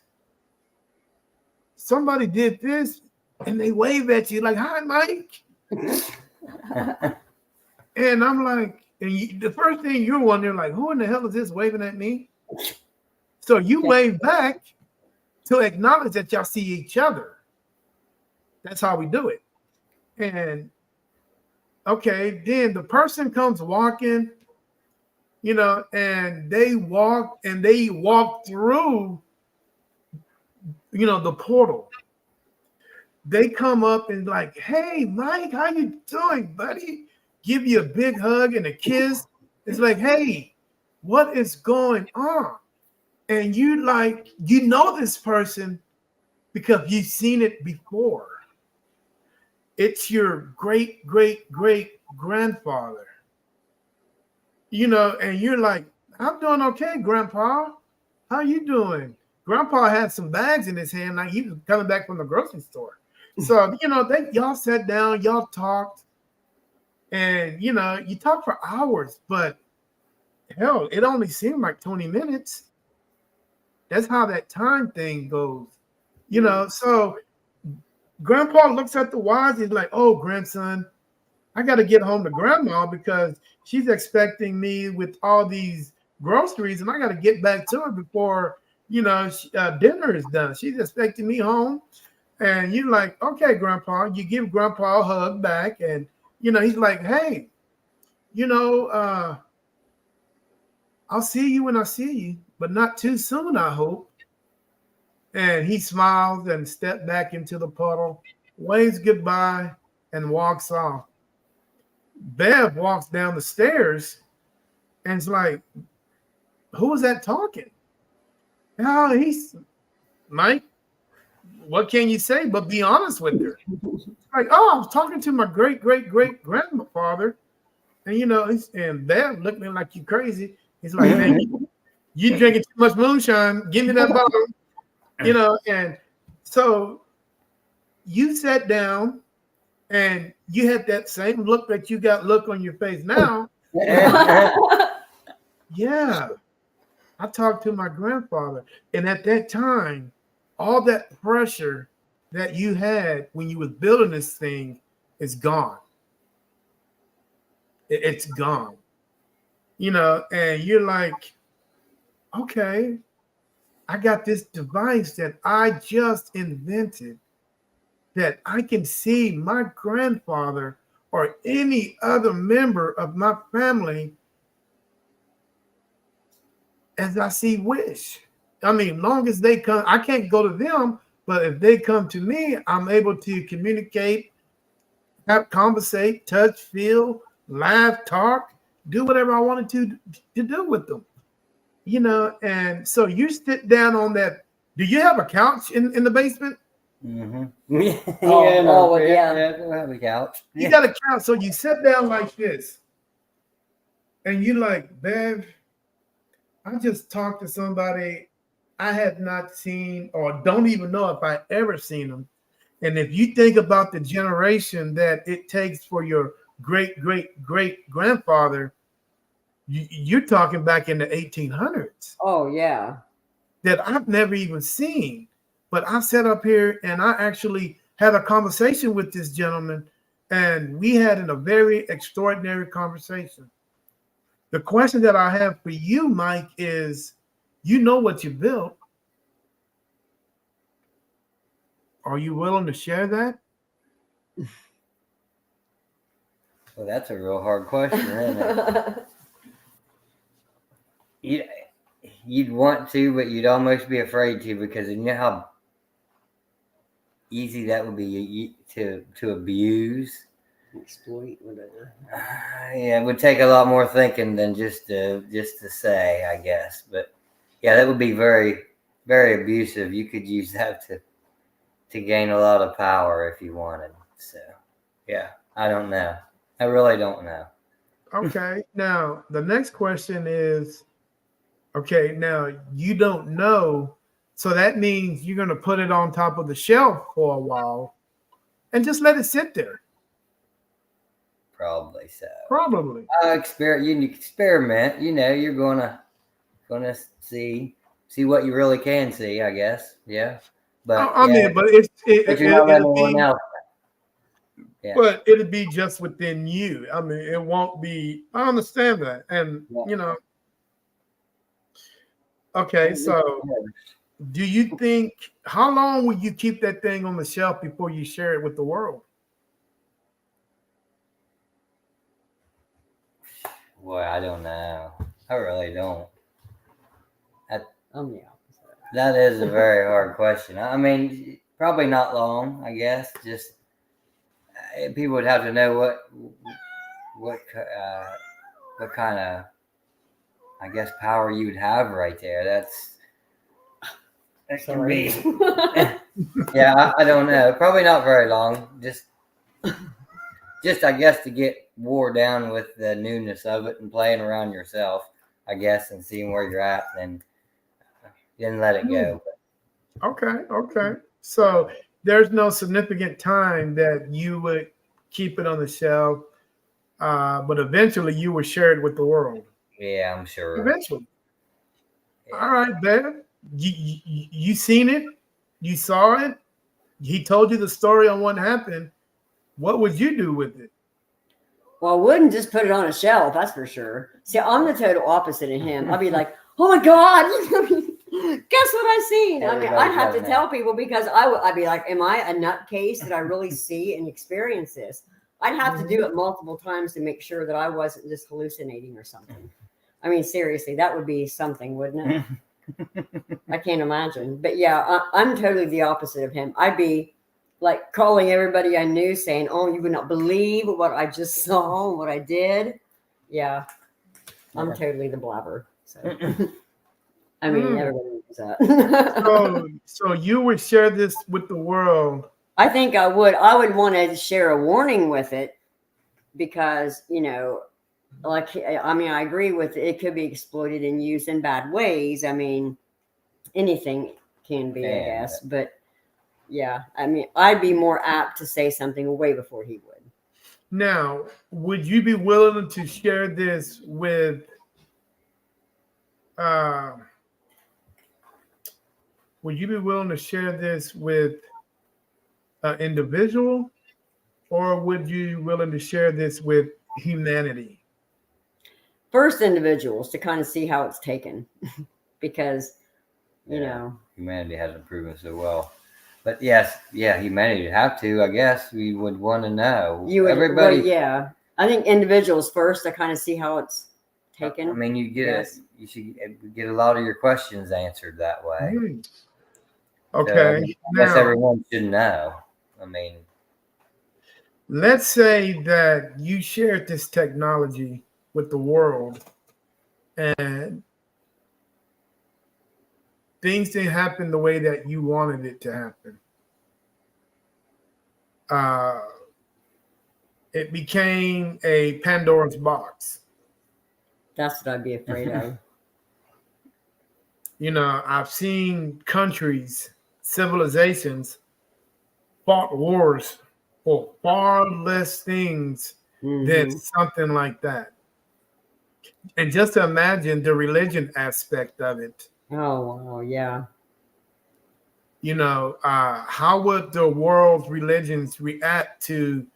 somebody did this and they wave at you like, hi, Mike. And I'm like, the first thing you're wondering, like, who in the hell is this waving at me? So you wave back. to acknowledge that y'all see each other. That's how we do it. And okay, then the person comes walking, and they walk through, the portal. They come up and like, hey, Mike, how you doing, buddy? Give you a big hug and a kiss. It's like, hey, what is going on? And you this person because you've seen it before. It's your great, great, great grandfather. And you're like, I'm doing okay, Grandpa. How you doing? Grandpa had some bags in his hand, like he was coming back from the grocery store. So, y'all sat down, y'all talked, and you talked for hours, but hell, it only seemed like 20 minutes. That's how that time thing goes. So Grandpa looks at the watch, he's like, oh, grandson, I got to get home to Grandma because she's expecting me with all these groceries, and I got to get back to her before, dinner is done. She's expecting me home. And you're like, okay, Grandpa. You give Grandpa a hug back, and he's like, hey, I'll see you when I see you, but not too soon, I hope. And he smiles and steps back into the puddle, waves goodbye, and walks off. Bev walks down the stairs and it's like, who was that talking? Oh, he's Mike. What can you say but be honest with her? Like, oh, I was talking to my great, great, great grandfather. And and Bev looking like you crazy. He's like, man, you drinking too much moonshine. Give me that bottle. And so you sat down and you had that same look that you got look on your face now. Yeah. I talked to my grandfather. And at that time, all that pressure that you had when you was building this thing is gone. It's gone. And you're like, okay, I got this device that I just invented that I can see my grandfather or any other member of my family as I see wish. I mean, long as they come, I can't go to them, but if they come to me, I'm able to communicate, conversate, touch, feel, laugh, talk, do whatever I wanted to do with them. And so you sit down on that. Do you have a couch in the basement? Mm-hmm. Yeah. We'll have a couch. You got a couch, so you sit down like this, and you like, Bev, I just talked to somebody I have not seen or don't even know if I ever seen them. And if you think about the generation that it takes for your great, great, great grandfather, you're talking back in the 1800s. Oh, yeah. That I've never even seen. But I sat up here and I actually had a conversation with this gentleman, and we had a very extraordinary conversation. The question that I have for you, Mike, is what you built. Are you willing to share that? Well, that's a real hard question, isn't it? You'd want to, but you'd almost be afraid to, because you know how easy that would be to abuse, exploit, whatever. Yeah, it would take a lot more thinking than just to say, I guess. But yeah, that would be very, very abusive. You could use that to gain a lot of power if you wanted. So yeah, I don't know. I really don't know. Okay. Now the next question is, okay, now you don't know. So that means you're going to put it on top of the shelf for a while and just let it sit there. Probably so. Probably. You experiment. You're gonna see what you really can see, I guess. Yeah. But you're not letting anyone else. Yeah. But it'd be just within you. I mean, it won't be. I understand that, and Yeah. Okay, so do you think, how long will you keep that thing on the shelf before you share it with the world? Boy, I don't know. I really don't. I'm the opposite. That is a very hard question. I mean, probably not long, I guess. Just people would have to know what kind of, I guess, power you would have right there. That can be. Yeah, I don't know. Probably not very long. Just I guess to get wore down with the newness of it and playing around yourself, I guess, and seeing where you're at, and then let it go. Okay. So there's no significant time that you would keep it on the shelf, but eventually you would share it with the world. Yeah, I'm sure. Eventually. Yeah. All right, Ben. You seen it? You saw it? He told you the story on what happened. What would you do with it? Well, I wouldn't just put it on a shelf, that's for sure. See, I'm the total opposite of him. I'd be like, oh my God, guess what I seen? I mean, I'd have to tell people because I'd be like, am I a nutcase that I really see and experience this? I'd have to do it multiple times to make sure that I wasn't just hallucinating or something. I mean, seriously, that would be something, wouldn't it? I can't imagine. But yeah, I'm totally the opposite of him. I'd be like calling everybody I knew saying, oh, you would not believe what I just saw, what I did. Yeah, I'm totally the blabber. So, I mean, everybody knows that. So you would share this with the world. I think I would. I would want to share a warning with it because, you know, like, I mean, I agree with it could be exploited and used in bad ways. I mean, anything can be, I guess. But yeah, I mean, I'd be more apt to say something way before he would. Now, would you be willing to share this with an individual, or would you be willing to share this with humanity? First, individuals to kind of see how it's taken, because you know, humanity hasn't proven so well. But yes, humanity would have to. I guess we would want to know. Everybody, yeah. I think individuals first to kind of see how it's taken. I mean, you should get a lot of your questions answered that way. Okay. So, I guess everyone should know. I mean, let's say that you shared this technology with the world and things didn't happen the way that you wanted it to happen. It became a Pandora's box. That's what I'd be afraid of. You know, I've seen countries, civilizations, fought wars for far less things than something like that. And just to imagine the religion aspect of it. Oh, wow, yeah. You know, how would the world's religions react to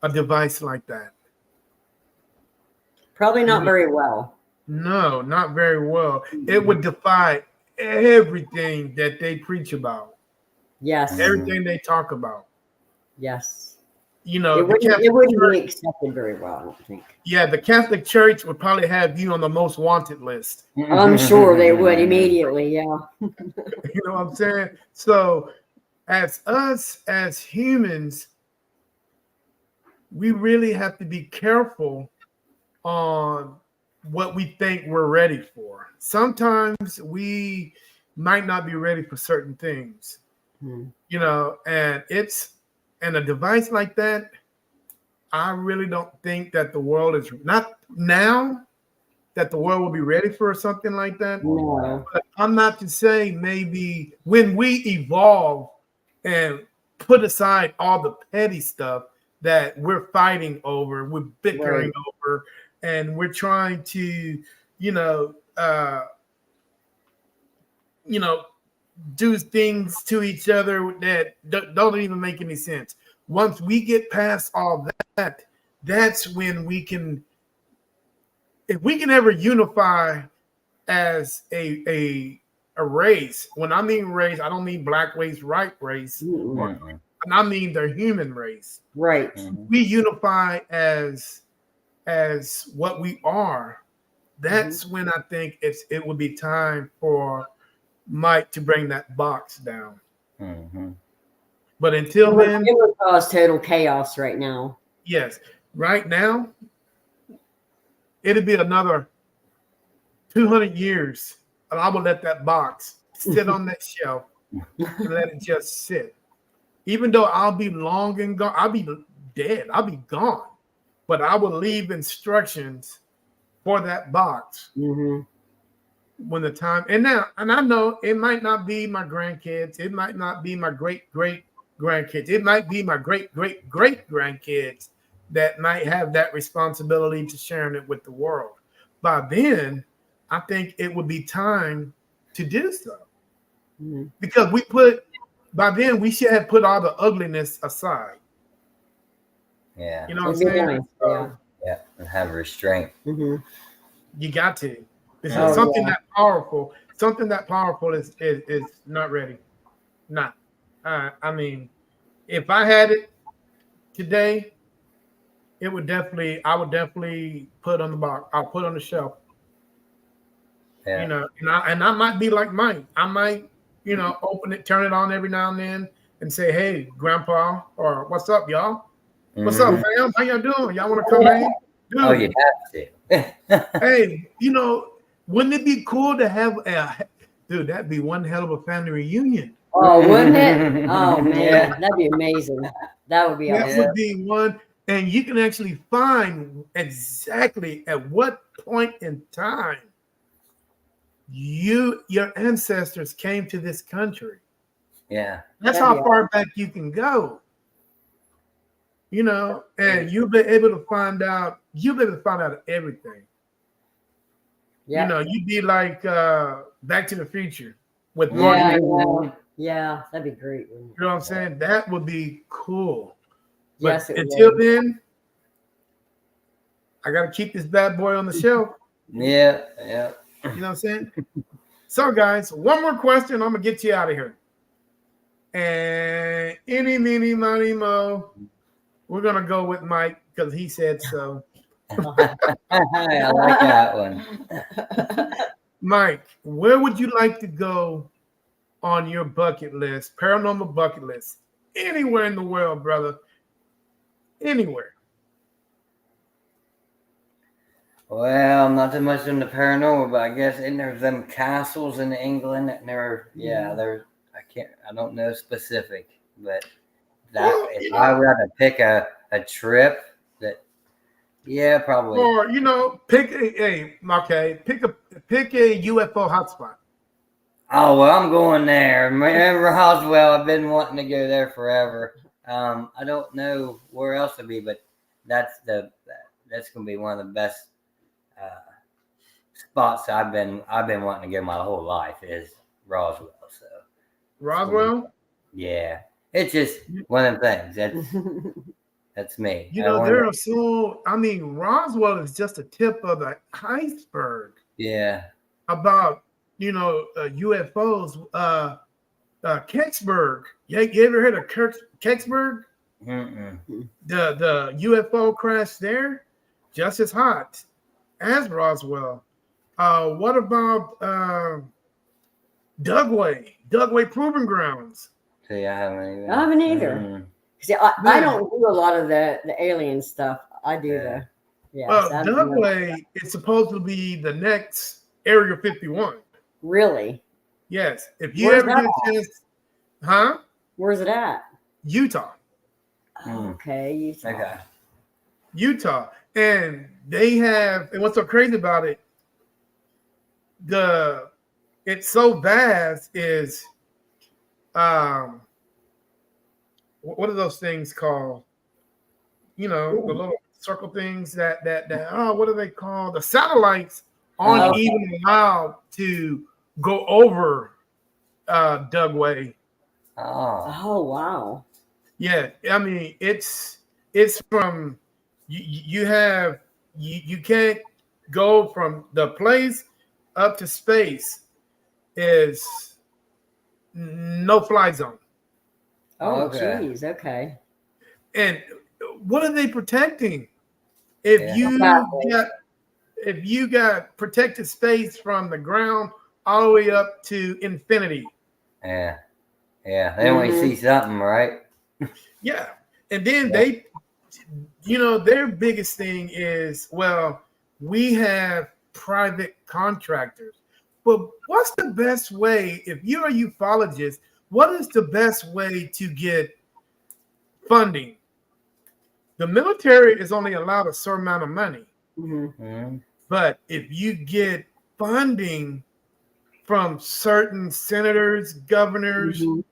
a device like that? Probably not very well. No, not very well. It would defy everything that they preach about. Yes. Everything they talk about. Yes. You know, it wouldn't be accepted very well, I don't think. Yeah, the Catholic Church would probably have you on the most wanted list. I'm sure they would immediately, yeah. You know what I'm saying? So as us, as humans, we really have to be careful on what we think we're ready for. Sometimes we might not be ready for certain things, you know, and a device like that, I really don't think that the world is not now that the world will be ready for something like that. No. But I'm not to say maybe when we evolve and put aside all the petty stuff that we're fighting over, we're bickering over, and we're trying to, do things to each other that don't even make any sense. Once we get past all that, that's when we can, if we can ever unify as a a race. When I mean race, I don't mean black race, white race, or, and I mean the human race. Right. We unify as what we are. That's when I think it would be time for Mike to bring that box down. But until then, it would cause total chaos right now. Yes, right now, it'd be another 200 years, and I would let that box sit on that shelf and let it just sit. Even though I'll be long and gone, I'll be dead, I'll be gone, but I will leave instructions for that box when the time. And I know it might not be my grandkids, it might not be my great grandkids, it might be my great grandkids that might have that responsibility to sharing it with the world. By then, I think it would be time to do so. Because by then we should have put all the ugliness aside. Yeah. You know what I'm saying? Yeah, and have restraint. You got to. Because something that powerful is not ready. Not. I mean, if I had it today, I would definitely put on the box. I'll put on the shelf. Yeah. You know, and I might be like Mike. I might, open it, turn it on every now and then, and say, "Hey, Grandpa," or "What's up, y'all? What's up, fam? How y'all doing? Y'all want to come in?" Dude, Oh, you have to. Hey, wouldn't it be cool to have dude? That'd be one hell of a family reunion. Oh, wouldn't it? Oh man, that'd be amazing. That would be awesome. That would be one. And you can actually find exactly at what point in time your ancestors came to this country. Yeah. That's how far back you can go. And you'll be able to find out everything. Yeah. You'd be like Back to the Future with Martin. Yeah, that'd be great. You know what I'm saying? That would be cool. But yes, until then, I got to keep this bad boy on the shelf. Yeah. You know what I'm saying? So, guys, one more question. I'm going to get you out of here. And any, meeny, miny, mo, we're going to go with Mike because he said so. I like that one. Mike, where would you like to go on your bucket list, paranormal bucket list? Anywhere in the world, brother. Anywhere. Well, I'm not too much into paranormal, but I guess there's them castles in England that I don't know specific, but if I were to pick a trip probably. Or pick a UFO hotspot. Oh well, I'm going there. Remember Roswell? I've been wanting to go there forever. I don't know where else to be, but that's gonna be one of the best spots I've been wanting to go my whole life is Roswell. So Roswell? Yeah, it's just one of them things. That's me. Roswell is just a tip of the iceberg. Yeah. About UFOs. Kecksburg. You ever heard of Kecksburg? The UFO crash there, just as hot as Roswell. What about Dugway Proving Grounds? See, I haven't either. See, I don't do a lot of the alien stuff. I do Dugway is supposed to be the next Area 51. Really? Yes. If you ever get a chance, Where's it at? Utah. Okay, Utah. Okay. Utah. And they have, and what's so crazy about it, it's so vast is what are those things called? The little circle things that what are they called? The satellites aren't even allowed to go over Dugway. Oh wow. Yeah, I mean it's from you can't go from the place up to space is no fly zone. Oh, Okay. geez. Okay. And what are they protecting? If Yeah. you got protected space from the ground all the way up to infinity. Yeah. Yeah. They only see something, right? Yeah. And then Yeah. their biggest thing is, well, we have private contractors. But what's the best way, if you're a ufologist, what is the best way to get funding? The military is only allowed a certain amount of money. But if you get funding from certain senators, governors, you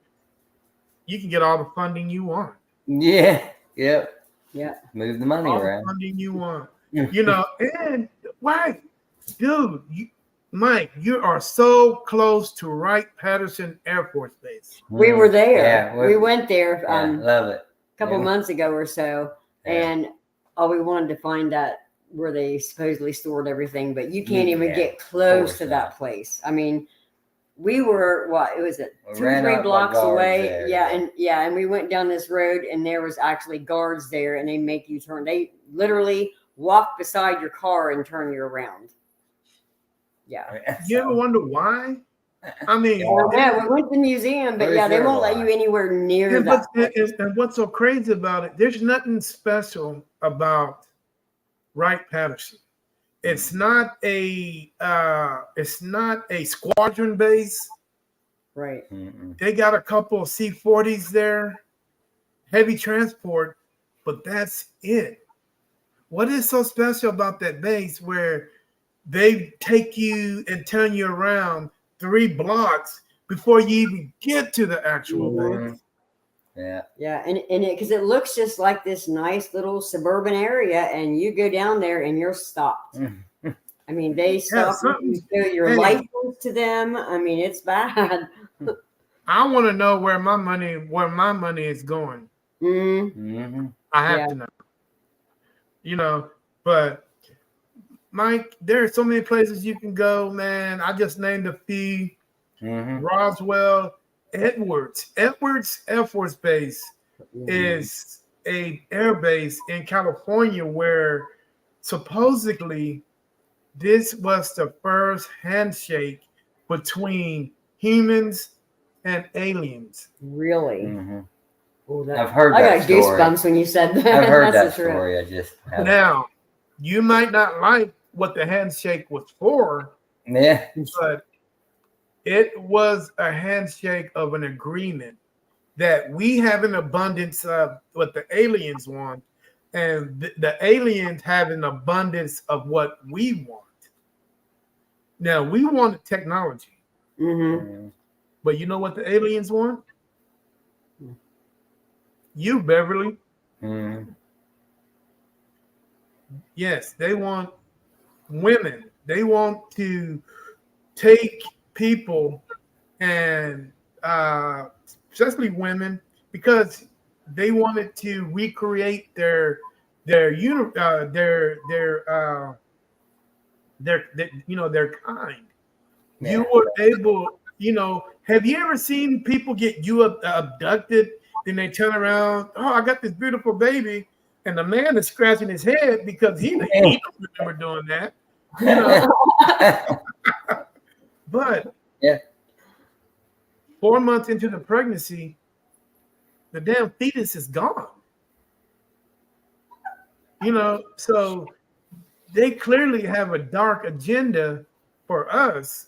can get all the funding you want. Yeah. Yep. Yeah. Move the money All the around. funding you want. And why, dude, Mike, you are so close to Wright-Patterson Air Force Base. We were there. Yeah, we went there love it. a couple months ago or so, and we wanted to find out where they supposedly stored everything, but you can't even get close to that place. I mean, we were it was 2 or 3 blocks away. There. And we went down this road, and there was actually guards there, and they make you turn. They literally walk beside your car and turn you around. Yeah. You ever wonder why? I mean, we went to the museum, but they won't let you anywhere near that. And what's so crazy about it? There's nothing special about Wright-Patterson. It's not a squadron base. Right. They got a couple of C-40s there, heavy transport, but that's it. What is so special about that base where they take you and turn you around 3 blocks before you even get to the actual base? Yeah, and because it looks just like this nice little suburban area, and you go down there and you're stopped. I mean, they stop you, show your license to them. I mean, it's bad. I want to know where my money is going. I have to know. But Mike, there are so many places you can go, man. I just named a few. Roswell, Edwards Air Force Base is a air base in California where supposedly this was the first handshake between humans and aliens. Really? I've heard that I got goosebumps when you said that. I've heard that story. I just haven't. Now, you might not like what the handshake was for, but it was a handshake of an agreement that we have an abundance of what the aliens want, and the aliens have an abundance of what we want. Now, we wanted technology, but you know what the aliens want? You, Beverly. Yes, they want women. They want to take people and especially women, because they wanted to recreate their kind. You were able, have you ever seen people get abducted? Then they turn around, oh, I got this beautiful baby, and the man is scratching his head because he don't remember doing that. But 4 months into the pregnancy, the damn fetus is gone. So they clearly have a dark agenda for us,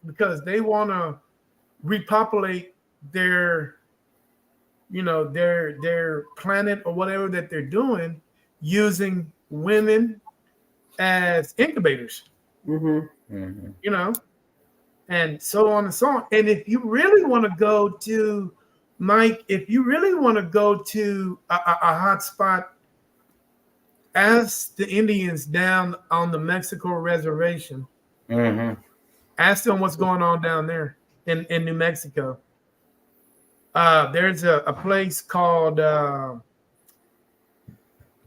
because they want to repopulate their planet or whatever that they're doing, using women as incubators. And so on and so on. And if you really want to go to, Mike, a hot spot, ask the Indians down on the Mexico reservation. Ask them what's going on down there in New Mexico. There's a place called,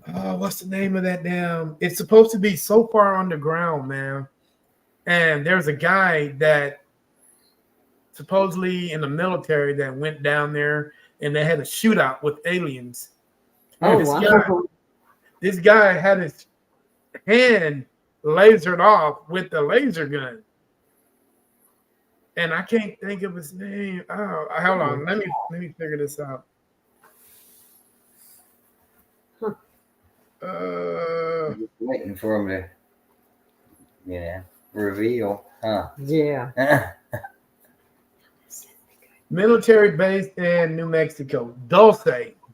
what's the name of that damn? It's supposed to be so far underground, man. And there's a guy that supposedly in the military that went down there and they had a shootout with aliens. Oh, this wow. This guy had his hand lasered off with the laser gun. And I can't think of his name. Oh, hold on. Let me figure this out. Just waiting for him to, reveal, huh? Yeah. Military base in New Mexico. Dulce,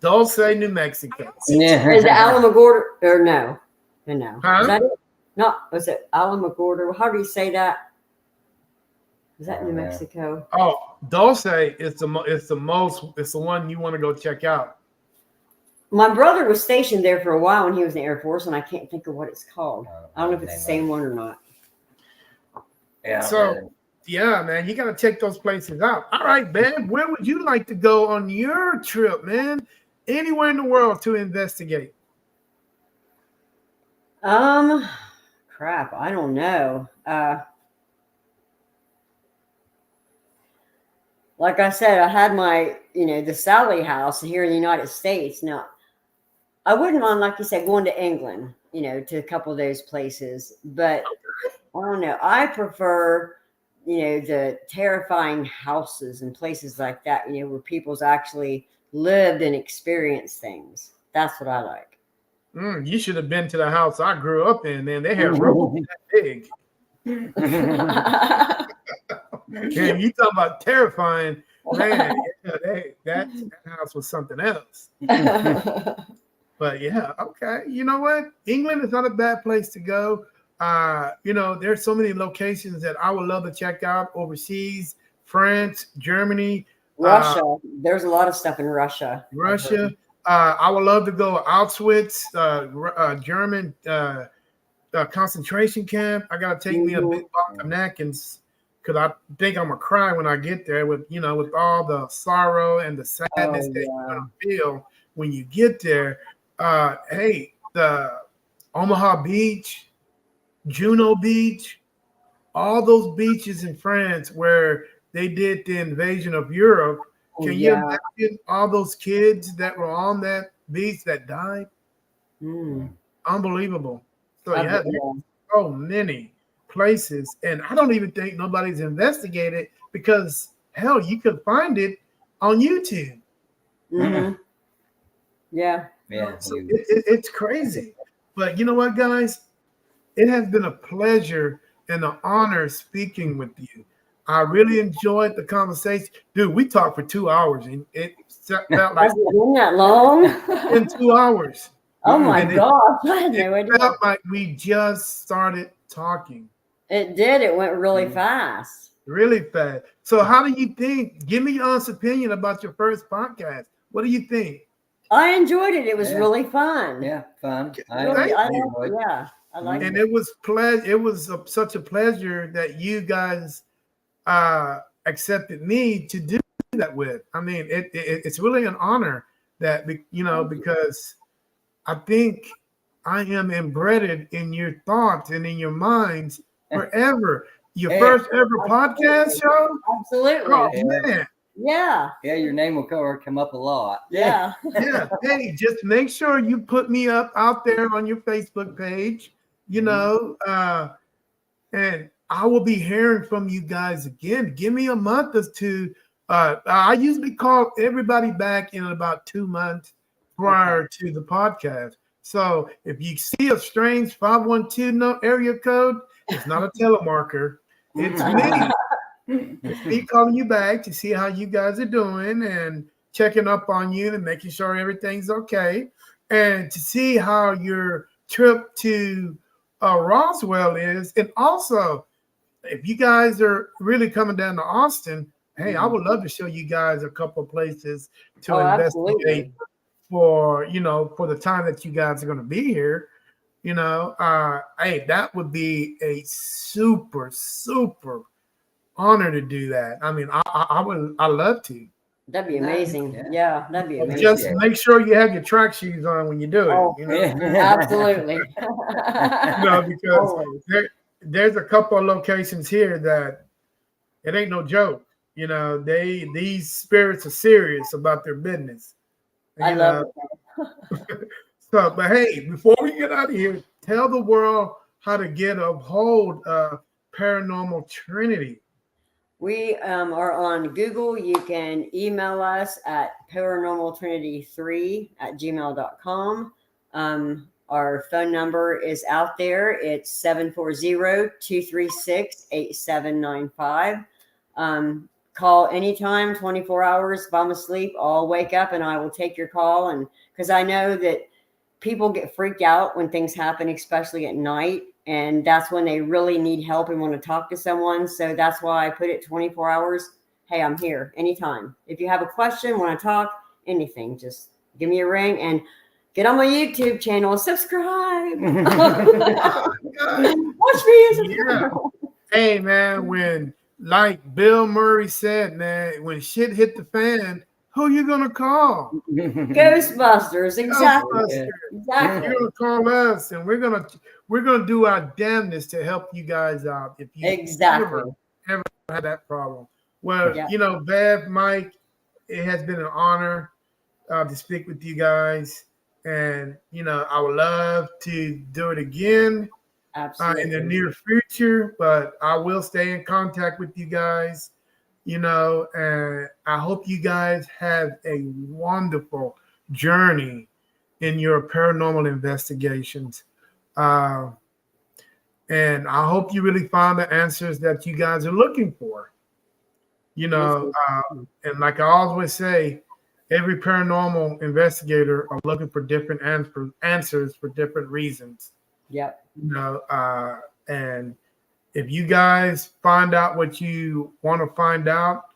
New Mexico. Yeah. Is it Alamogordo or no? No. Huh? Is that it? No, was it Alamogordo? How do you say that? Is that New Mexico? Oh, Dulce is the one you want to go check out. My brother was stationed there for a while when he was in the Air Force, and I can't think of what it's called. I don't know if it's the same one or not. Yeah. So, yeah, man, you got to check those places out. All right, man, where would you like to go on your trip, man? Anywhere in the world to investigate? Crap, I don't know. Like I said, I had my, the Sally house here in the United States. Now, I wouldn't mind, like you said, going to England, to a couple of those places. But I don't know. I prefer, the terrifying houses and places like that, where people's actually lived and experienced things. That's what I like. You should have been to the house I grew up in, man. They had rooms that big. Yeah, you talk about terrifying, man. That house was something else. But yeah, okay. You know what? England is not a bad place to go. There's so many locations that I would love to check out overseas. France, Germany, Russia. There's a lot of stuff in Russia. I would love to go Auschwitz, German concentration camp. I gotta take me a big box of napkins because I think I'm gonna cry when I get there with all the sorrow and the sadness that you're gonna feel when you get there. Hey, the Omaha Beach, Juno Beach, all those beaches in France where they did the invasion of Europe. Can you imagine all those kids that were on that beach that died? Unbelievable. So there's so many places, and I don't even think nobody's investigated because hell, you could find it on YouTube. Mm-hmm. Yeah. So it's crazy. But you know what, guys? It has been a pleasure and an honor speaking with you. I really enjoyed the conversation. Dude, we talked for 2 hours and it felt like been that long? in 2 hours. Oh my gosh. I had no idea. It felt like we just started talking. It did. It went really fast. Really fast. So how do you think? Give me your honest opinion about your first podcast. What do you think? I enjoyed it. It was really fun. Yeah, fun. I like it. And it was such a pleasure that you guys accepted me to do that with. I mean, it's really an honor that because I think I am embedded in your thoughts and in your minds forever. Your first ever podcast show? Absolutely. Oh, man. Yeah. Yeah, your name will come up a lot. Yeah. Yeah. Hey, just make sure you put me out there on your Facebook page, and I will be hearing from you guys again. Give me a month or two. I usually call everybody back in about 2 months prior to the podcast. So if you see a strange 512 area code, it's not a telemarker. It's me. It's me calling you back to see how you guys are doing and checking up on you and making sure everything's okay. And to see how your trip to Roswell is. And also, if you guys are really coming down to Austin, hey, I would love to show you guys a couple of places to investigate for the time that you guys are going to be here. Hey, that would be a super, super honor to do that. I mean, I love to. That'd be amazing. Yeah, that'd be amazing. Just make sure you have your track shoes on when you do it. Absolutely. Because there's a couple of locations here that it ain't no joke. You know, these spirits are serious about their business. I You love know, it. so, but hey, before we get out of here, tell the world how to get a hold of Paranormal Trinity. We are on Google. You can email us at paranormaltrinity3@gmail.com. Our phone number is out there. It's 740-236-8795. Call anytime, 24 hours. If I'm asleep, I'll wake up and I will take your call. And because I know that people get freaked out when things happen, especially at night. And that's when they really need help and want to talk to someone. So that's why I put it 24 hours. Hey, I'm here anytime. If you have a question, want to talk, anything, just give me a ring and get on my YouTube channel. Subscribe. Watch me. Yeah. Hey, man, when, like Bill Murray said, man, when shit hit the fan, who you going to call? Ghostbusters. Exactly. Ghostbusters. Exactly. You're gonna call us, and we're gonna do our damnedest to help you guys out if you Exactly. ever have that problem. Well, Yeah. you know, Bev, Mike, it has been an honor to speak with you guys, and you know, I would love to do it again Absolutely. in the near future. But I will stay in contact with you guys. You know, and I hope you guys have a wonderful journey in your paranormal investigations. And I hope you really find the answers that you guys are looking for. You know, and like I always say, every paranormal investigator are looking for different answers for different reasons. Yep. You know, and if you guys find out what you want to find out,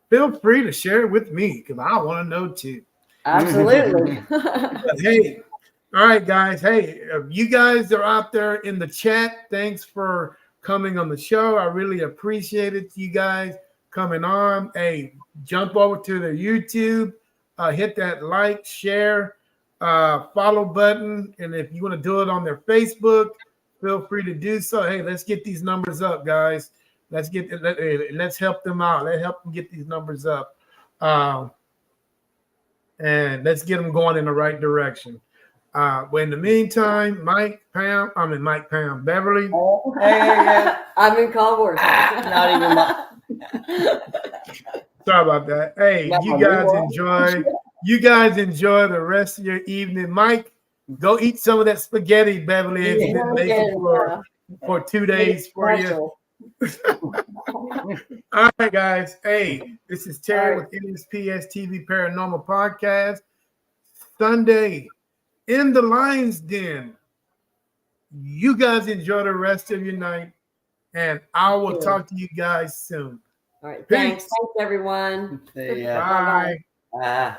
feel free to share it with me because I want to know too. Absolutely. But hey, all right, guys. Hey, if you guys are out there in the chat, thanks for coming on the show. I really appreciate it. You guys coming on. Hey, jump over to the YouTube, hit that like, share, follow button. And if you want to do it on their Facebook, feel free to do so. Hey, let's get these numbers up, guys. Let's help them out. Let's help them get these numbers up. And let's get them going in the right direction. But in the meantime, Mike, Pam, Beverly. Oh, hey, I'm in Colbert. not even my. Sorry about that. Hey, you guys enjoy the rest of your evening. Mike, go eat some of that spaghetti Beverly has been making for 2 days for you. All right, guys. Hey, this is Terry with NSPS TV Paranormal Podcast. Sunday in the Lion's Den. You guys enjoy the rest of your night, and I will talk to you guys soon. All right. Thanks. Thanks, everyone. See ya. Bye.